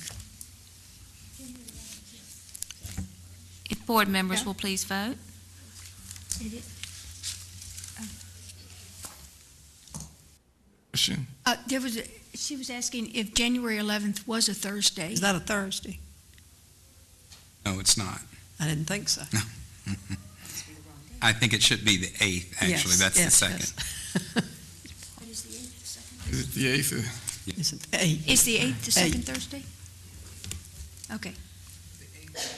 If board members will please vote. Motion. She was asking if January 11th was a Thursday. Is that a Thursday? No, it's not. I didn't think so. I think it should be the 8th, actually. Yes, That's the yes, second. Is it the 8th? Is it the 8th? Is the 8th the second Eighth. Thursday? Okay.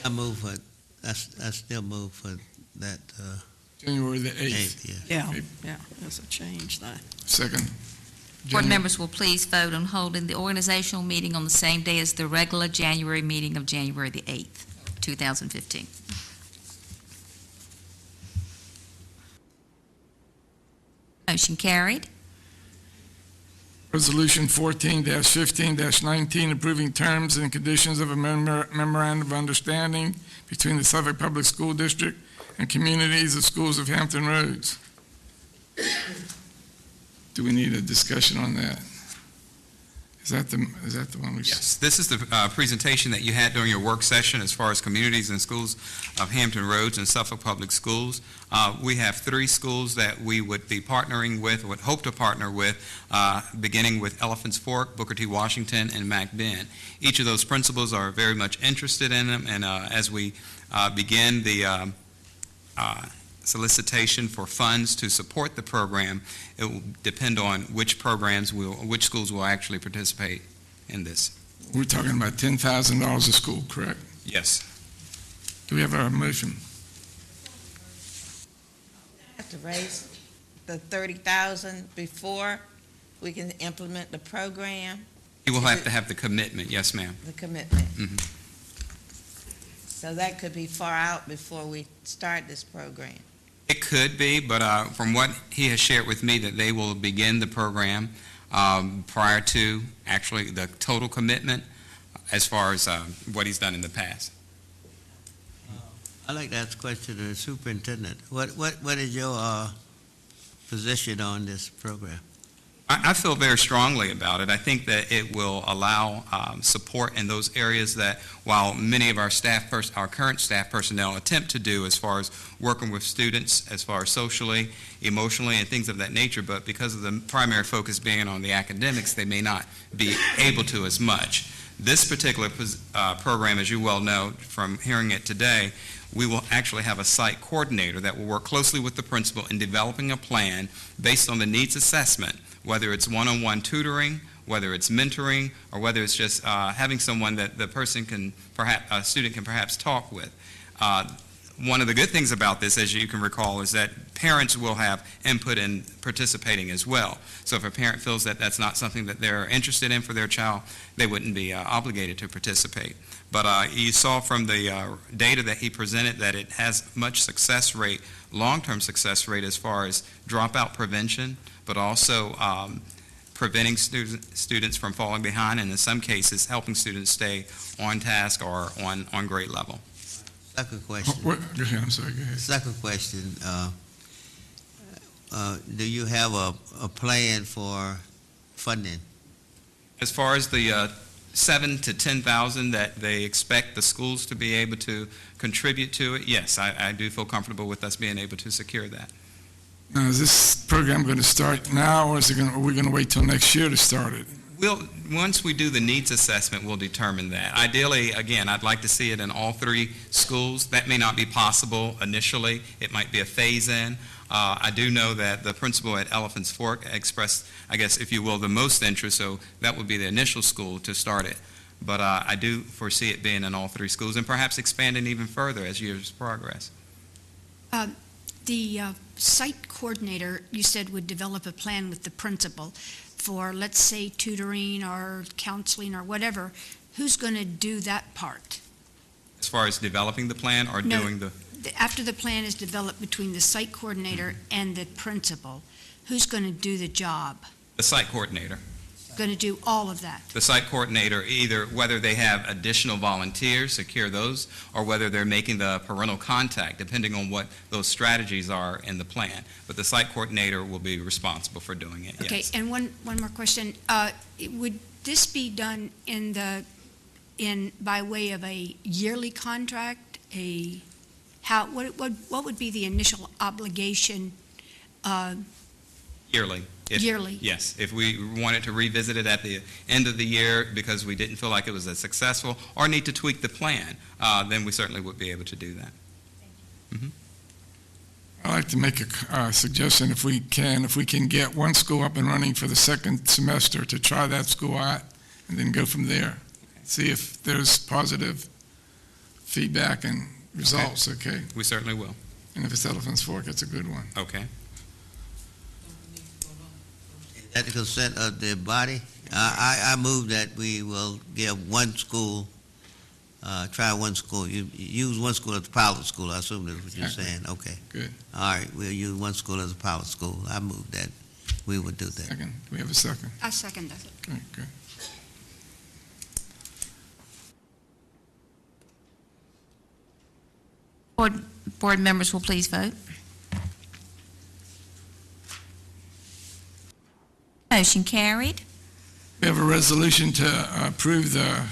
I move for, I still move for that, January the 8th. 8th, Yeah, Okay. yeah, that's a change there. Second. Board January- members will please vote on holding the organizational meeting on the same day as the regular January meeting of January the 8th, 2015. Motion carried. Resolution 14-15-19, approving terms and conditions of a memorandum of understanding between the Suffolk Public School District and communities of schools of Hampton Roads. Do we need a discussion on that? Is that the one we? Yes, this is the presentation that you had during your work session as far as communities and schools of Hampton Roads and Suffolk Public Schools. We have 3 schools that we would be partnering with, would hope to partner with, beginning with Elephants Fork, Booker T. Washington, and Mac Ben. Each of those principals are very much interested in them, and as we begin the solicitation for funds to support the program, it will depend on which which schools will actually participate in this. We're talking about $10,000 a school, correct? Yes. Do we have our motion? Have to raise the 30,000 before we can implement the program, You will have to have the commitment, yes, ma'am. the commitment. Mhm. So that could be far out before we start this program. It could be, but from what he has shared with me, that they will begin the program prior to actually the total commitment as far as what he's done in the past. I'd like to ask a question to the superintendent. What is your position on this program? I feel very strongly about it. I think that it will allow support in those areas that, while many of our our current staff personnel attempt to do as far as working with students, as far as socially, emotionally, and things of that nature, but because of the primary focus being on the academics, they may not be able to as much. This particular program, as you well know from hearing it today, we will actually have a site coordinator that will work closely with the principal in developing a plan based on the needs assessment, whether it's one-on-one tutoring, whether it's mentoring, or whether it's just having someone that the person can a student can perhaps talk with. One of the good things about this, as you can recall, is that parents will have input in participating as well. So if a parent feels that that's not something that they're interested in for their child, they wouldn't be obligated to participate. But you saw from the data that he presented that it has much success rate, long-term success rate as far as dropout prevention, but also preventing students from falling behind, and in some cases, helping students stay on task or on grade level. Second question. Go ahead, I'm sorry, go ahead. Second question, do you have a plan for funding? As far as the 7,000 to 10,000 that they expect the schools to be able to contribute to it, yes, I do feel comfortable with us being able to secure that. Now, is this program going to start now, or are we going to wait till next year to start it? Once we do the needs assessment, we'll determine that. Ideally, again, I'd like to see it in all 3 schools. That may not be possible initially. It might be a phase-in. I do know that the principal at Elephants Fork expressed, I guess, if you will, the most interest, so that would be the initial school to start it. But I do foresee it being in all 3 schools and perhaps expanding even further as years progress. The site coordinator, you said, would develop a plan with the principal for, let's say, tutoring or counseling or whatever. Who's going to do that part? As far as developing the plan or No. doing the... After the plan is developed between the site coordinator and the principal, who's going to do the job? The site coordinator. Going to do all of that? The site coordinator, either whether they have additional volunteers, secure those, or whether they're making the parental contact, depending on what those strategies are in the plan. But the site coordinator will be responsible for doing it, Okay, yes. and one more question. Would this be done by way of a yearly contract? What would be the initial obligation? Yearly. Yearly? Yes. If we wanted to revisit it at the end of the year because we didn't feel like it was as successful or need to tweak the plan, then we certainly would be able to do that. I'd like to make a suggestion, if we can get one school up and running for the second semester to try that school out and then go from there. See if there's positive feedback and results, okay? We certainly will. And if it's Elephants Fork, it's a good one. Okay. At the consent of the body, I move that we will give one school, try one school. You use one school as a pilot school, I assume that's what you're saying. Okay. Good. All right, we'll use one school as a pilot school. I move that we would do that. Second. Do we have a second? I second that. Okay, good. Board members will please vote. Motion carried. We have a resolution to approve the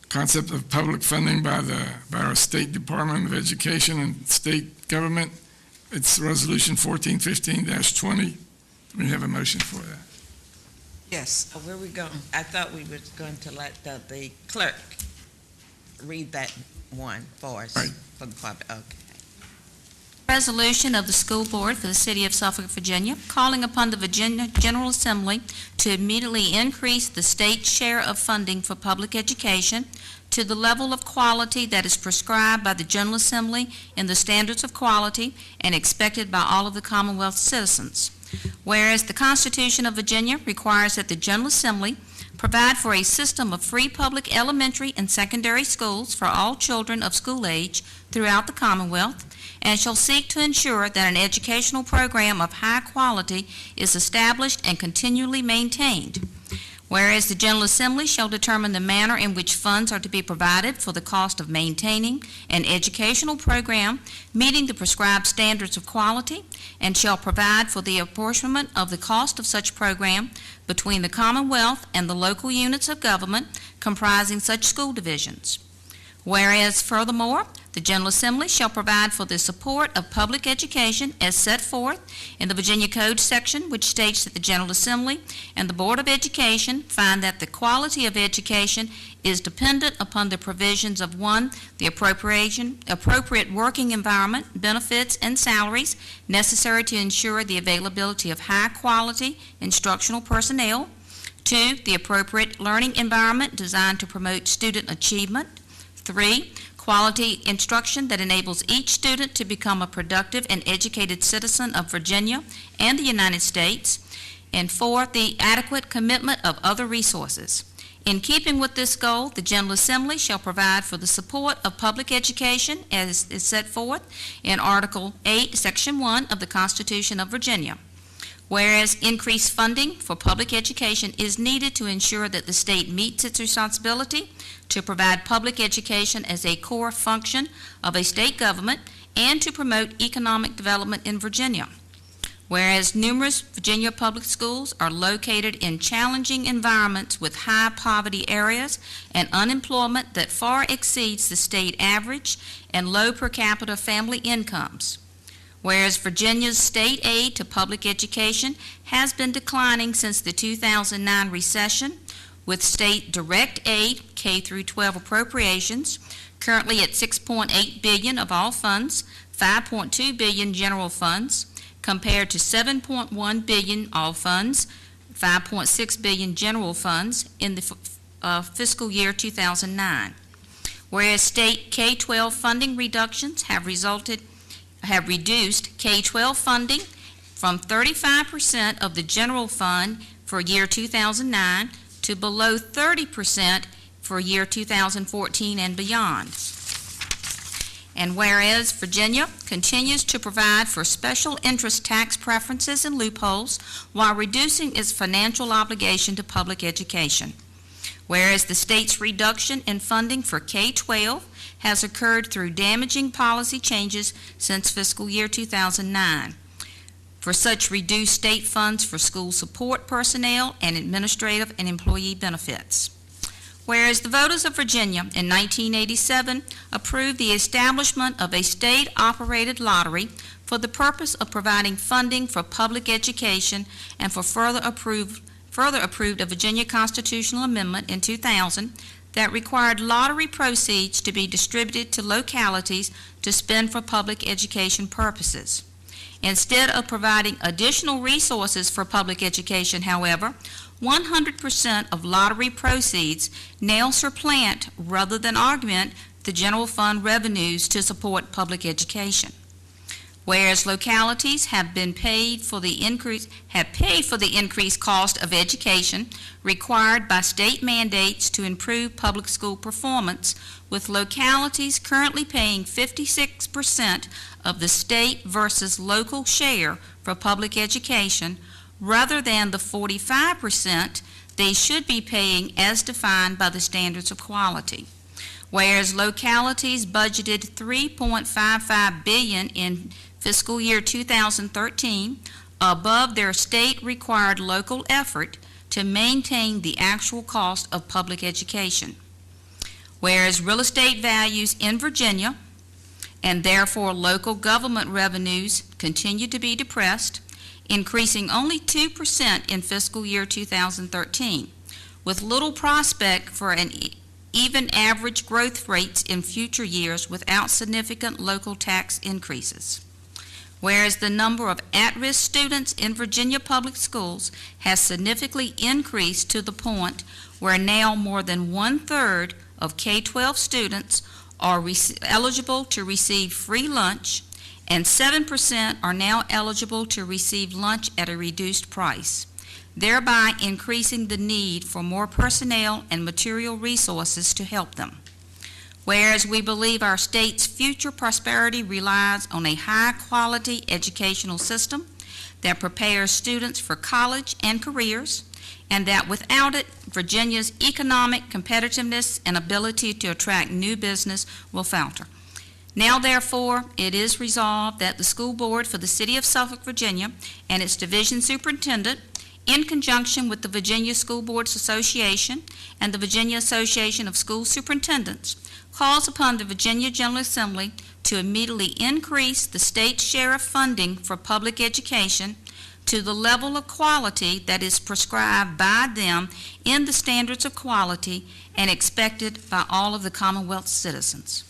concept of public funding by our State Department of Education and state government. It's Resolution 1415-20. We have a motion for that. Yes, where we going? I thought we were going to let the clerk read that one for us. Right. For the public, okay. Resolution of the School Board for the City of Suffolk, Virginia, calling upon the Virginia General Assembly to immediately increase the state share of funding for public education to the level of quality that is prescribed by the General Assembly in the standards of quality and expected by all of the Commonwealth citizens. Whereas the Constitution of Virginia requires that the General Assembly provide for a system of free public elementary and secondary schools for all children of school age throughout the Commonwealth, and shall seek to ensure that an educational program of high quality is established and continually maintained. Whereas the General Assembly shall determine the manner in which funds are to be provided for the cost of maintaining an educational program meeting the prescribed standards of quality, and shall provide for the apportionment of the cost of such program between the Commonwealth and the local units of government comprising such school divisions. Whereas, furthermore, the General Assembly shall provide for the support of public education as set forth in the Virginia Code section, which states that the General Assembly and the Board of Education find that the quality of education is dependent upon the provisions of 1, the appropriate working environment, benefits, and salaries necessary to ensure the availability of high-quality instructional personnel, 2, the appropriate learning environment designed to promote student achievement, 3, quality instruction that enables each student to become a productive and educated citizen of Virginia and the United States, and 4, the adequate commitment of other resources. In keeping with this goal, the General Assembly shall provide for the support of public education as is set forth in Article 8, Section 1 of the Constitution of Virginia. Whereas increased funding for public education is needed to ensure that the state meets its responsibility to provide public education as a core function of a state government and to promote economic development in Virginia. Whereas numerous Virginia public schools are located in challenging environments with high poverty areas and unemployment that far exceeds the state average and low per capita family incomes. Whereas Virginia's state aid to public education has been declining since the 2009 recession, with state direct aid, K through 12 appropriations, currently at $6.8 billion of all funds, $5.2 billion general funds, compared to $7.1 billion all funds, $5.6 billion general funds in the fiscal year 2009. Whereas state K-12 funding reductions have reduced K-12 funding from 35% of the general fund for year 2009 to below 30% for year 2014 and beyond. And whereas Virginia continues to provide for special interest tax preferences and loopholes while reducing its financial obligation to public education. Whereas the state's reduction in funding for K-12 has occurred through damaging policy changes since fiscal year 2009. For such reduced state funds for school support personnel and administrative and employee benefits. Whereas the voters of Virginia in 1987 approved the establishment of a state-operated lottery for the purpose of providing funding for public education, and for further approved a Virginia constitutional amendment in 2000 that required lottery proceeds to be distributed to localities to spend for public education purposes. Instead of providing additional resources for public education, however, 100% of lottery proceeds now supplant rather than augment the general fund revenues to support public education. Whereas localities have paid for the increased cost of education required by state mandates to improve public school performance, with localities currently paying 56% of the state versus local share for public education, rather than the 45% they should be paying as defined by the standards of quality. Whereas localities budgeted $3.55 billion in fiscal year 2013, above their state-required local effort to maintain the actual cost of public education. Whereas real estate values in Virginia, and therefore local government revenues, continue to be depressed, increasing only 2% in fiscal year 2013, with little prospect for an even average growth rates in future years without significant local tax increases. Whereas the number of at-risk students in Virginia public schools has significantly increased to the point where now more than 1/3 of K-12 students are eligible to receive free lunch, and 7% are now eligible to receive lunch at a reduced price, thereby increasing the need for more personnel and material resources to help them. Whereas we believe our state's future prosperity relies on a high-quality educational system that prepares students for college and careers, and that without it, Virginia's economic competitiveness and ability to attract new business will falter. Now, therefore, it is resolved that the school board for the City of Suffolk, Virginia, and its division superintendent, in conjunction with the Virginia School Boards Association and the Virginia Association of School Superintendents, calls upon the Virginia General Assembly to immediately increase the state's share of funding for public education to the level of quality that is prescribed by them in the standards of quality and expected by all of the Commonwealth's citizens.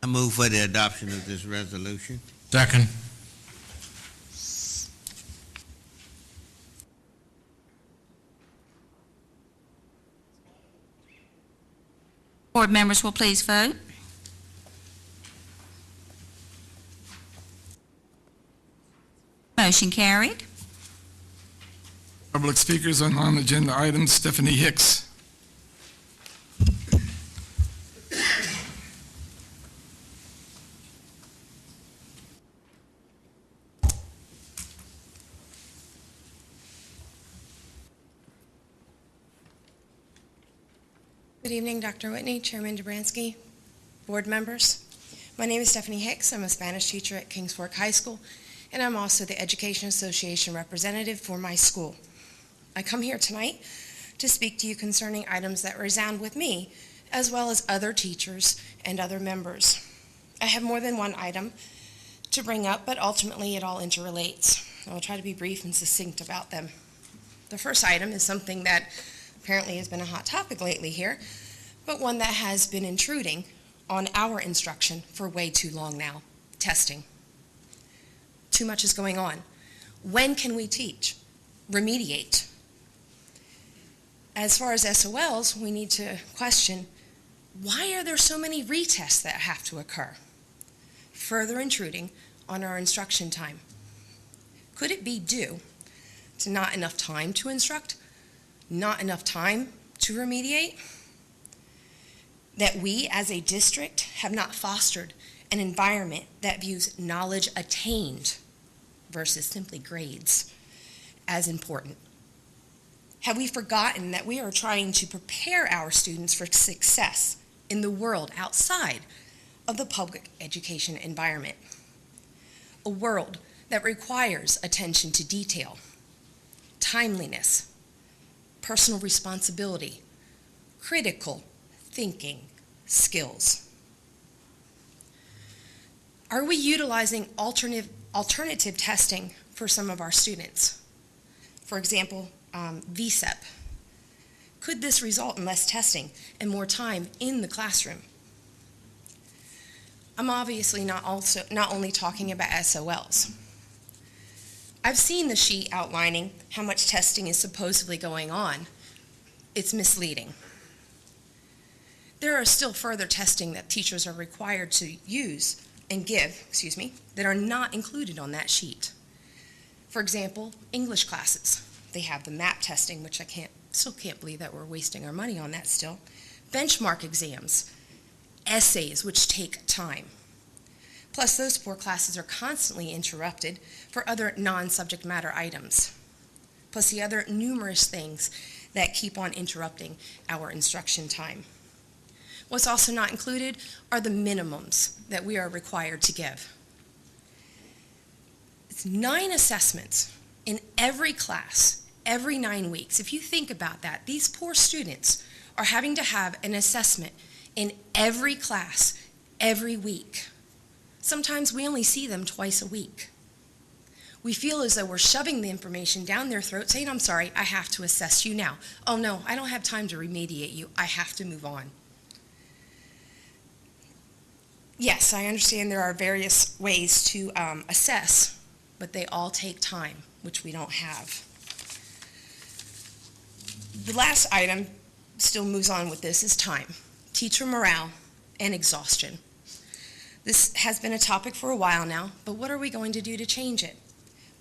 I move for the adoption of this resolution. Second. Board members will please vote. Motion carried. Public speakers on non-agenda items, Stephanie Hicks. Good evening, Dr. Whitney, Chairman Dobransky, board members. My name is Stephanie Hicks. I'm a Spanish teacher at Kings Fork High School, and I'm also the Education Association representative for my school. I come here tonight to speak to you concerning items that resound with me, as well as other teachers and other members. I have more than one item to bring up, but ultimately it all interrelates. I will try to be brief and succinct about them. The first item is something that apparently has been a hot topic lately here, but one that has been intruding on our instruction for way too long now: testing. Too much is going on. When can we teach? Remediate. As far as SOLs, we need to question, why are there so many retests that have to occur? Further intruding on our instruction time. Could it be due to not enough time to instruct, not enough time to remediate? That we as a district have not fostered an environment that views knowledge attained versus simply grades as important? Have we forgotten that we are trying to prepare our students for success in the world outside of the public education environment? A world that requires attention to detail, timeliness, personal responsibility, critical thinking skills. Are we utilizing alternative testing for some of our students? For example, VSEP. Could this result in less testing and more time in the classroom? I'm obviously not only talking about SOLs. I've seen the sheet outlining how much testing is supposedly going on. It's misleading. There are still further testing that teachers are required to use and give, that are not included on that sheet. For example, English classes. They have the MAP testing, which I still can't believe that we're wasting our money on that still. Benchmark exams, essays, which take time. Plus, those poor classes are constantly interrupted for other non-subject matter items. Plus the other numerous things that keep on interrupting our instruction time. What's also not included are the minimums that we are required to give. It's 9 assessments in every class, every 9 weeks. If you think about that, these poor students are having to have an assessment in every class, every week. Sometimes we only see them twice a week. We feel as though we're shoving the information down their throat, saying, I'm sorry, I have to assess you now. Oh no, I don't have time to remediate you. I have to move on. Yes, I understand there are various ways to assess, but they all take time, which we don't have. The last item still moves on with this is time, teacher morale, and exhaustion. This has been a topic for a while now, but what are we going to do to change it?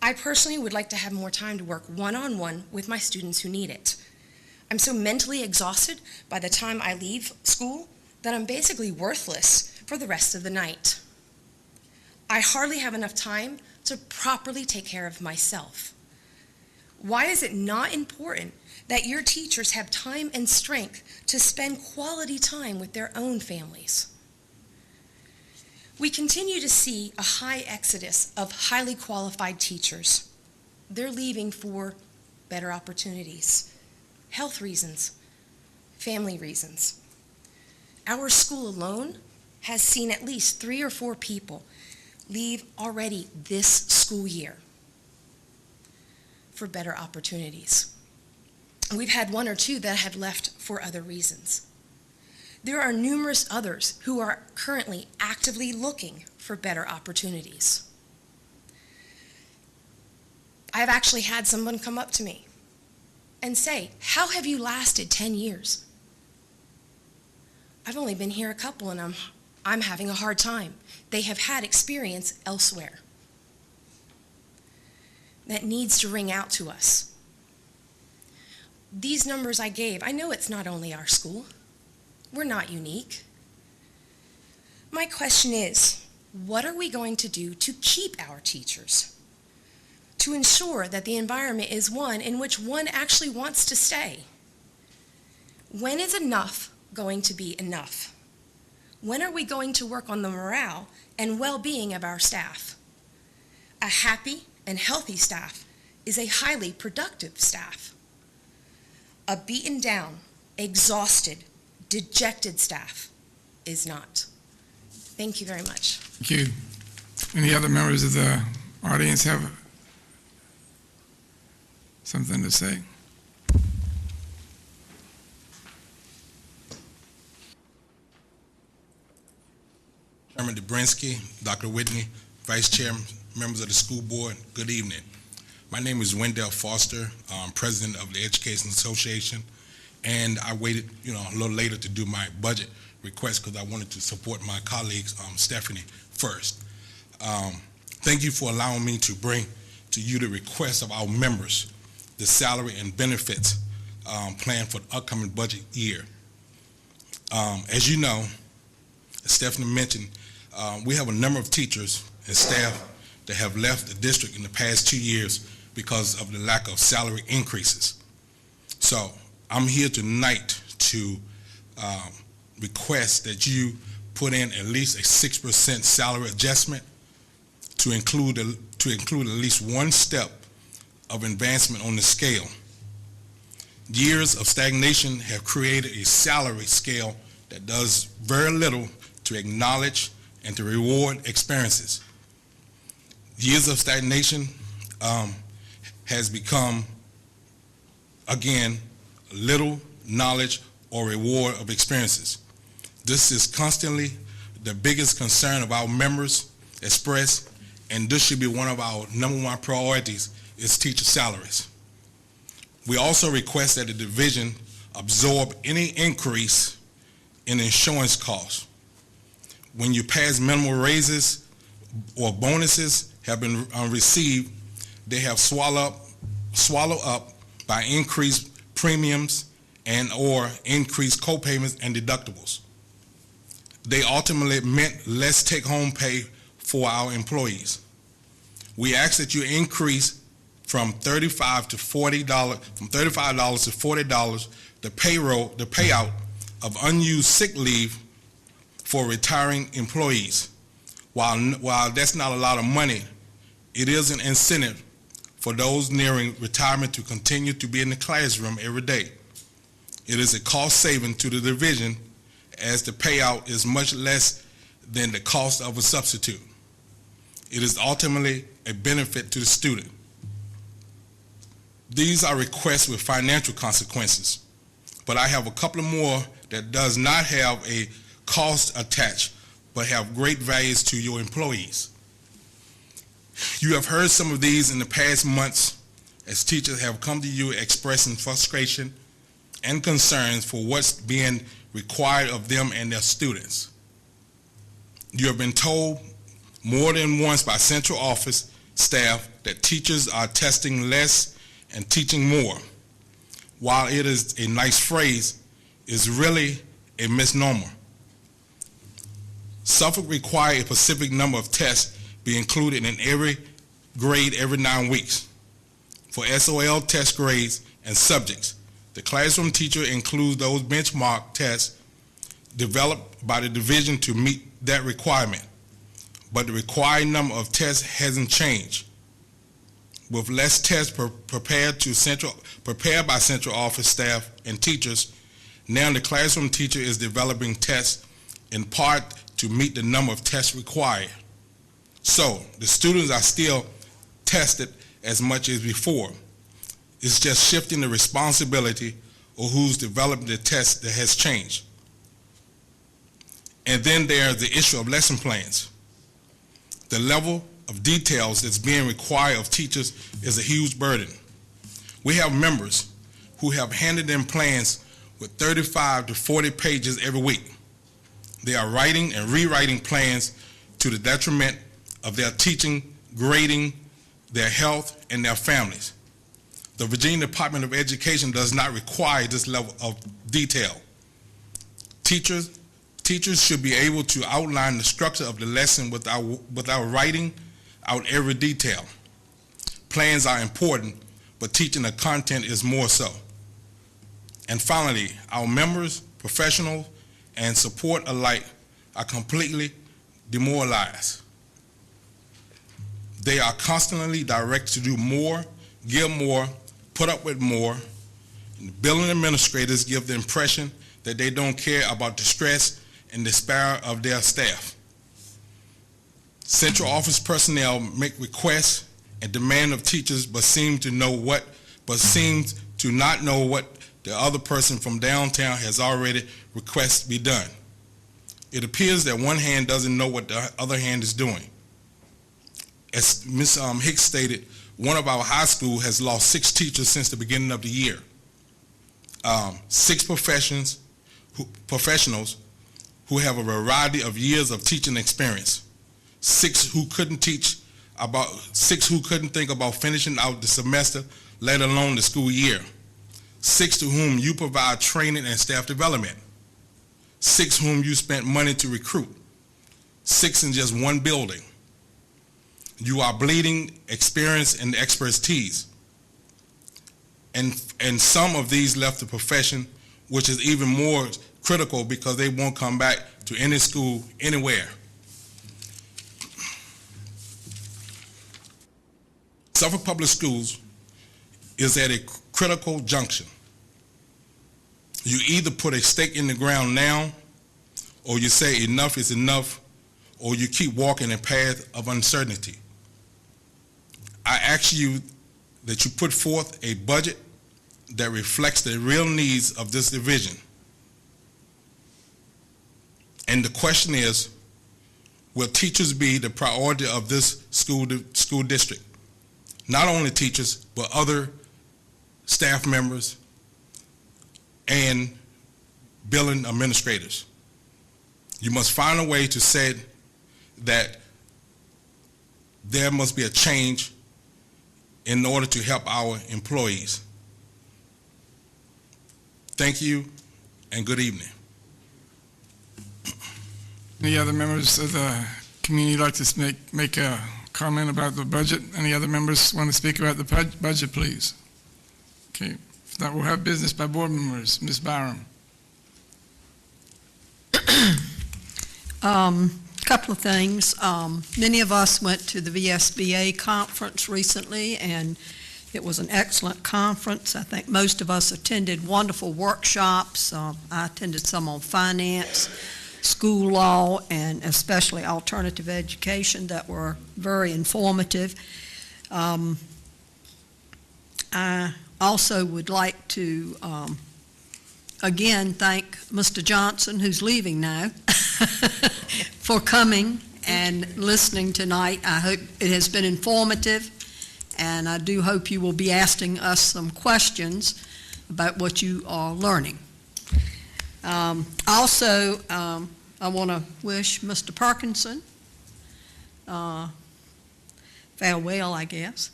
I personally would like to have more time to work one-on-one with my students who need it. I'm so mentally exhausted by the time I leave school that I'm basically worthless for the rest of the night. I hardly have enough time to properly take care of myself. Why is it not important that your teachers have time and strength to spend quality time with their own families? We continue to see a high exodus of highly qualified teachers. They're leaving for better opportunities, health reasons, family reasons. Our school alone has seen at least 3 or 4 people leave already this school year for better opportunities. We've had 1 or 2 that have left for other reasons. There are numerous others who are currently actively looking for better opportunities. I've actually had someone come up to me and say, how have you lasted 10 years? I've only been here a couple and I'm having a hard time. They have had experience elsewhere. That needs to ring out to us. These numbers I gave, I know it's not only our school. We're not unique. My question is, what are we going to do to keep our teachers? To ensure that the environment is one in which one actually wants to stay? When is enough going to be enough? When are we going to work on the morale and well-being of our staff? A happy and healthy staff is a highly productive staff. A beaten down, exhausted, dejected staff is not. Thank you very much. Thank you. Any other members of the audience have something to say? Chairman Dobrinsky, Dr. Whitney, Vice Chairman, members of the school board, good evening. My name is Wendell Foster. I'm president of the Education Association, and I waited, a little later to do my budget request because I wanted to support my colleagues, Stephanie, first. Thank you for allowing me to bring to you the request of our members, the salary and benefits plan for the upcoming budget year. As you know, as Stephanie mentioned, we have a number of teachers and staff that have left the district in the past 2 years because of the lack of salary increases. So I'm here tonight to request that you put in at least a 6% salary adjustment to include at least one step of advancement on the scale. Years of stagnation have created a salary scale that does very little to acknowledge and to reward experiences. Years of stagnation has become, again, little knowledge or reward of experiences. This is constantly the biggest concern of our members expressed, and this should be one of our #1 priorities is teacher salaries. We also request that the division absorb any increase in insurance costs. When you pass minimum raises or bonuses have been received, they have swallowed up by increased premiums and or increased co-payments and deductibles. They ultimately meant less take-home pay for our employees. We ask that you increase from $35 to $40, from $35 to $40 the payout of unused sick leave for retiring employees. While that's not a lot of money, it is an incentive for those nearing retirement to continue to be in the classroom every day. It is a cost saving to the division as the payout is much less than the cost of a substitute. It is ultimately a benefit to the student. These are requests with financial consequences, but I have a couple of more that does not have a cost attached, but have great values to your employees. You have heard some of these in the past months as teachers have come to you expressing frustration and concerns for what's being required of them and their students. You have been told more than once by central office staff that teachers are testing less and teaching more. While it is a nice phrase, it's really a misnomer. Suffolk requires a specific number of tests be included in every grade every 9 weeks. For SOL test grades and subjects, the classroom teacher includes those benchmark tests developed by the division to meet that requirement, but the required number of tests hasn't changed. With less tests prepared by central office staff and teachers, now the classroom teacher is developing tests in part to meet the number of tests required. So the students are still tested as much as before. It's just shifting the responsibility of who's developing the test that has changed. And then there's the issue of lesson plans. The level of details that's being required of teachers is a huge burden. We have members who have handed in plans with 35 to 40 pages every week. They are writing and rewriting plans to the detriment of their teaching, grading, their health, and their families. The Virginia Department of Education does not require this level of detail. Teachers should be able to outline the structure of the lesson without writing out every detail. Plans are important, but teaching the content is more so. And finally, our members, professionals, and support alike are completely demoralized. They are constantly directed to do more, give more, put up with more. And building administrators give the impression that they don't care about the stress and despair of their staff. Central office personnel make requests and demand of teachers, but seem to not know what the other person from downtown has already requested be done. It appears that one hand doesn't know what the other hand is doing. As Ms. Hicks stated, one of our high schools has lost 6 teachers since the beginning of the year. 6 professionals who have a variety of years of teaching experience. 6 who couldn't think about finishing out the semester, let alone the school year. 6 to whom you provide training and staff development. 6 whom you spent money to recruit. 6 in just one building. You are bleeding experience and expertise. And some of these left the profession, which is even more critical because they won't come back to any school anywhere. Suffolk Public Schools is at a critical junction. You either put a stake in the ground now, or you say enough is enough, or you keep walking a path of uncertainty. I ask you that you put forth a budget that reflects the real needs of this division. And the question is, will teachers be the priority of this school district? Not only teachers, but other staff members and billing administrators. You must find a way to say that there must be a change in order to help our employees. Thank you and good evening. Any other members of the community like to make a comment about the budget? Any other members want to speak about the budget, please? Okay, if not, we'll have business by board members. Ms. Byram. Couple of things. Many of us went to the VSBA conference recently, and it was an excellent conference. I think most of us attended wonderful workshops. I attended some on finance, school law, and especially alternative education that were very informative. I also would like to again thank Mr. Johnson, who's leaving now, for coming and listening tonight. I hope it has been informative, and I do hope you will be asking us some questions about what you are learning. Also, I want to wish Mr. Parkinson farewell, I guess,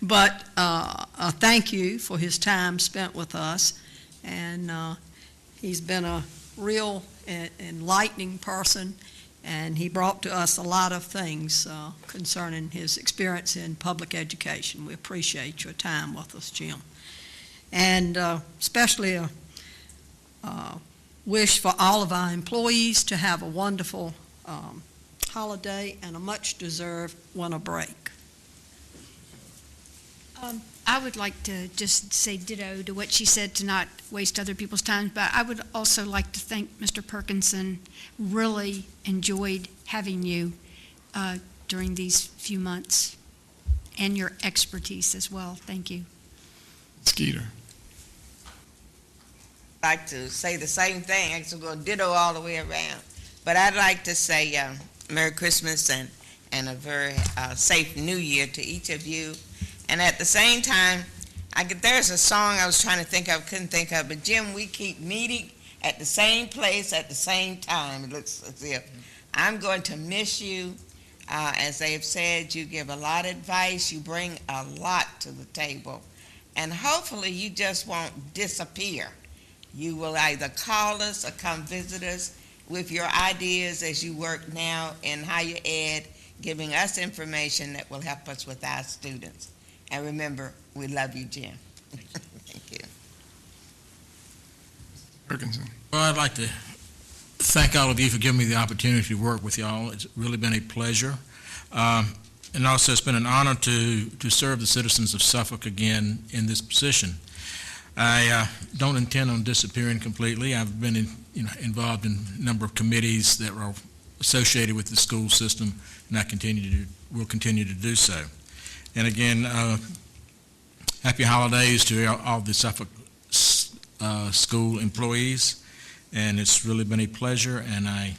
but a thank you for his time spent with us, and he's been a real enlightening person, and he brought to us a lot of things concerning his experience in public education. We appreciate your time with us, Jim. And especially a wish for all of our employees to have a wonderful holiday and a much-deserved winter break. I would like to just say ditto to what she said, to not waste other people's time, but I would also like to thank Mr. Perkinson. Really enjoyed having you during these few months, and your expertise as well. Thank you. Skeeter. I'd like to say the same thing. Actually, going to ditto all the way around. But I'd like to say Merry Christmas and a very safe New Year to each of you. And at the same time, there's a song I was trying to think of, couldn't think of, but Jim, we keep meeting at the same place at the same time. It looks as if I'm going to miss you. As they've said, you give a lot of advice, you bring a lot to the table, and hopefully you just won't disappear. You will either call us or come visit us with your ideas as you work now in higher ed, giving us information that will help us with our students. And remember, we love you, Jim. Thank you. Perkinson. Well, I'd like to thank all of you for giving me the opportunity to work with y'all. It's really been a pleasure. And also, it's been an honor to serve the citizens of Suffolk again in this position. I don't intend on disappearing completely. I've been involved in a number of committees that are associated with the school system, and will continue to do so. And again, happy holidays to all the Suffolk school employees, and it's really been a pleasure, and I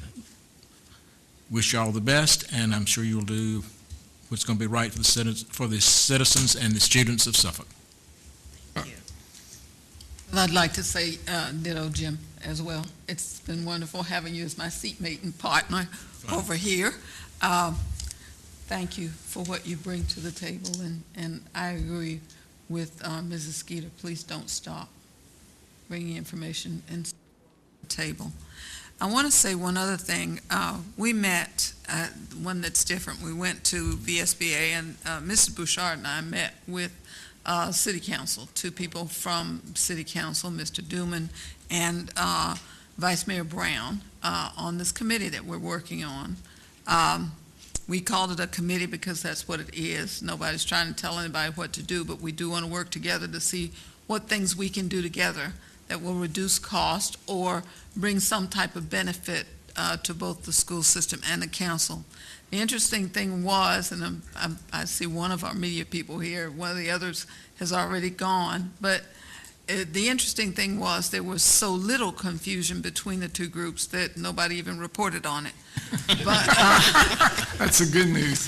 wish you all the best, and I'm sure you'll do what's going to be right for the citizens and the students of Suffolk. Well, I'd like to say ditto, Jim, as well. It's been wonderful having you as my seatmate and partner over here. Thank you for what you bring to the table, and I agree with Mrs. Skeeter. Please don't stop bringing information and to the table. I want to say one other thing. We met, one that's different. We went to VSBA, and Mrs. Bouchard and I met with City Council, two people from City Council, Mr. Duman and Vice Mayor Brown, on this committee that we're working on. We called it a committee because that's what it is. Nobody's trying to tell anybody what to do, but we do want to work together to see what things we can do together that will reduce cost or bring some type of benefit to both the school system and the council. The interesting thing was, and I see one of our media people here, one of the others has already gone, but the interesting thing was there was so little confusion between the two groups that nobody even reported on it. But that's the good news.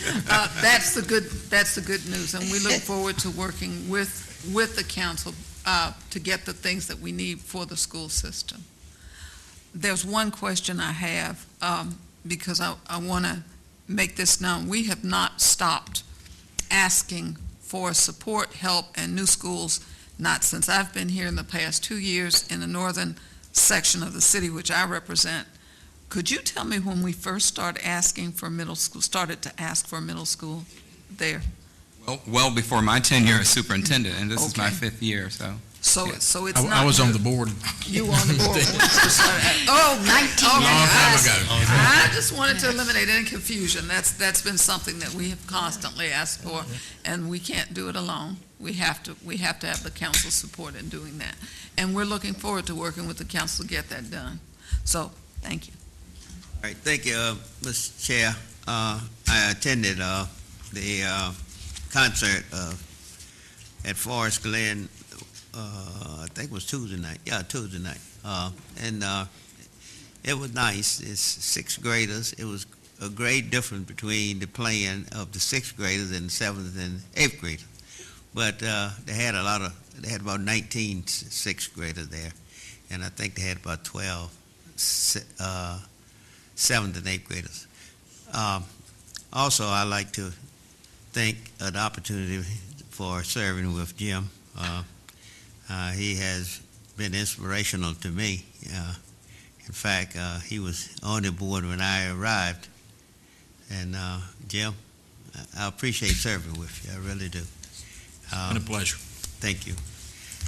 That's the good news, and we look forward to working with the council to get the things that we need for the school system. There's one question I have, because I want to make this known. We have not stopped asking for support, help, and new schools, not since I've been here in the past 2 years in the northern section of the city, which I represent. Could you tell me when we first started to ask for middle school there? Well before my tenure as superintendent, and this is my 5th year, so. So it's not. I was on the board. You were on the board. Oh, 19. Long time ago. I just wanted to eliminate any confusion. That's been something that we have constantly asked for, and we can't do it alone. We have to have the council's support in doing that. And we're looking forward to working with the council to get that done. So, thank you. All right, thank you, Mr. Chair. I attended the concert at Forest Glen, I think it was Tuesday night. Yeah, Tuesday night. And it was nice. It's sixth graders. It was a great difference between the playing of the sixth graders and the seventh and eighth graders. But they had about 19 sixth graders there, and I think they had about 12 seventh and eighth graders. Also, I'd like to thank the opportunity for serving with Jim. He has been inspirational to me. In fact, he was on the board when I arrived. And Jim, I appreciate serving with you. I really do. It's been a pleasure. Thank you.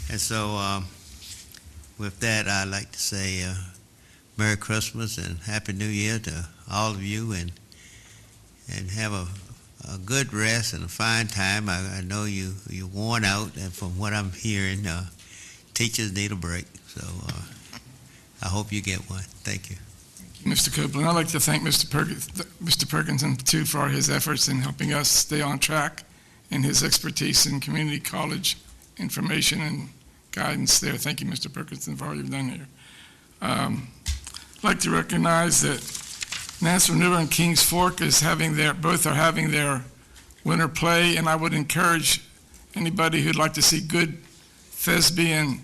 And so with that, I'd like to say Merry Christmas and Happy New Year to all of you, and have a good rest and a fine time. I know you're worn out, and from what I'm hearing, teachers need a break. So I hope you get one. Thank you. Mr. Copeland, I'd like to thank Mr. Perkinson, too, for his efforts in helping us stay on track and his expertise in community college information and guidance there. Thank you, Mr. Perkinson, for all you've done here. I'd like to recognize that Nassau River and Kings Fork both are having their winter play, and I would encourage anybody who'd like to see good thespian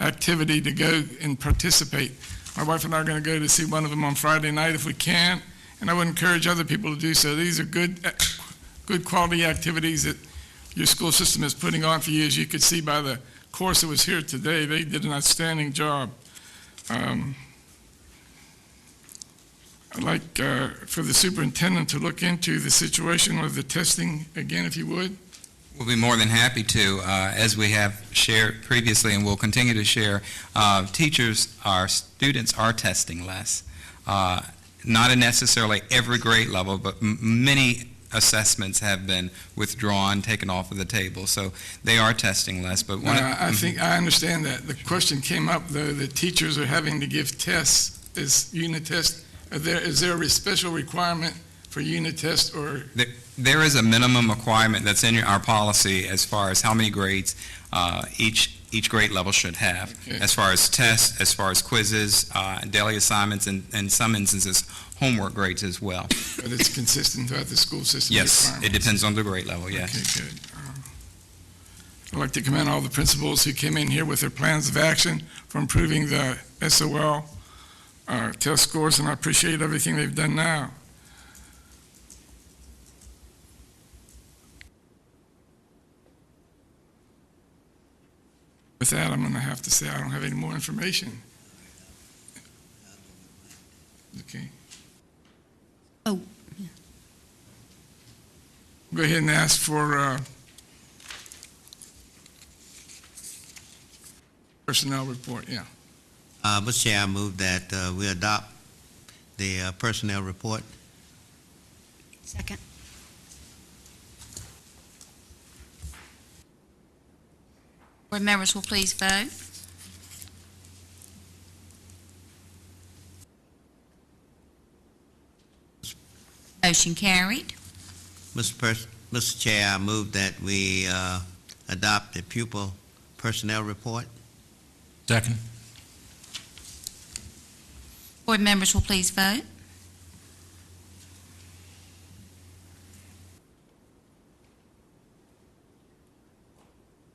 activity to go and participate. My wife and I are going to go to see one of them on Friday night if we can, and I would encourage other people to do so. These are good quality activities that your school system is putting on for you. As you could see by the course that was here today, they did an outstanding job. I'd like for the superintendent to look into the situation with the testing again, if you would. We'll be more than happy to, as we have shared previously and will continue to share. Our students are testing less. Not at necessarily every grade level, but many assessments have been withdrawn, taken off of the table, so they are testing less. But I think I understand that. The question came up, though, that teachers are having to give tests, as unit tests, Is there a special requirement for unit test or? There is a minimum requirement that's in our policy as far as how many grades each grade level should have, Okay. as far as tests, as far as quizzes, daily assignments, and in some instances, homework grades as well. But it's consistent throughout the school system? Yes, requirements? it depends on the grade level, yes. Okay, good. I'd like to commend all the principals who came in here with their plans of action for improving the SOL test scores, and I appreciate everything they've done now. With that, I'm going to have to say I don't have any more information. Okay. Oh. Go ahead and ask for personnel report, yeah. Mr. Chair, I move that we adopt the personnel report. Second. Board members will please vote. Motion carried. Mr. Chair, I move that we adopt the pupil personnel report. Second. Board members will please vote.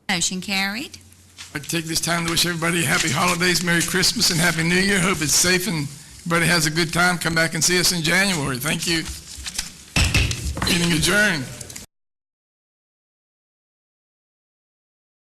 Motion carried. I'd take this time to wish everybody happy holidays, Merry Christmas, and Happy New Year. Hope it's safe and everybody has a good time. Come back and see us in January. Thank you. Meeting adjourned.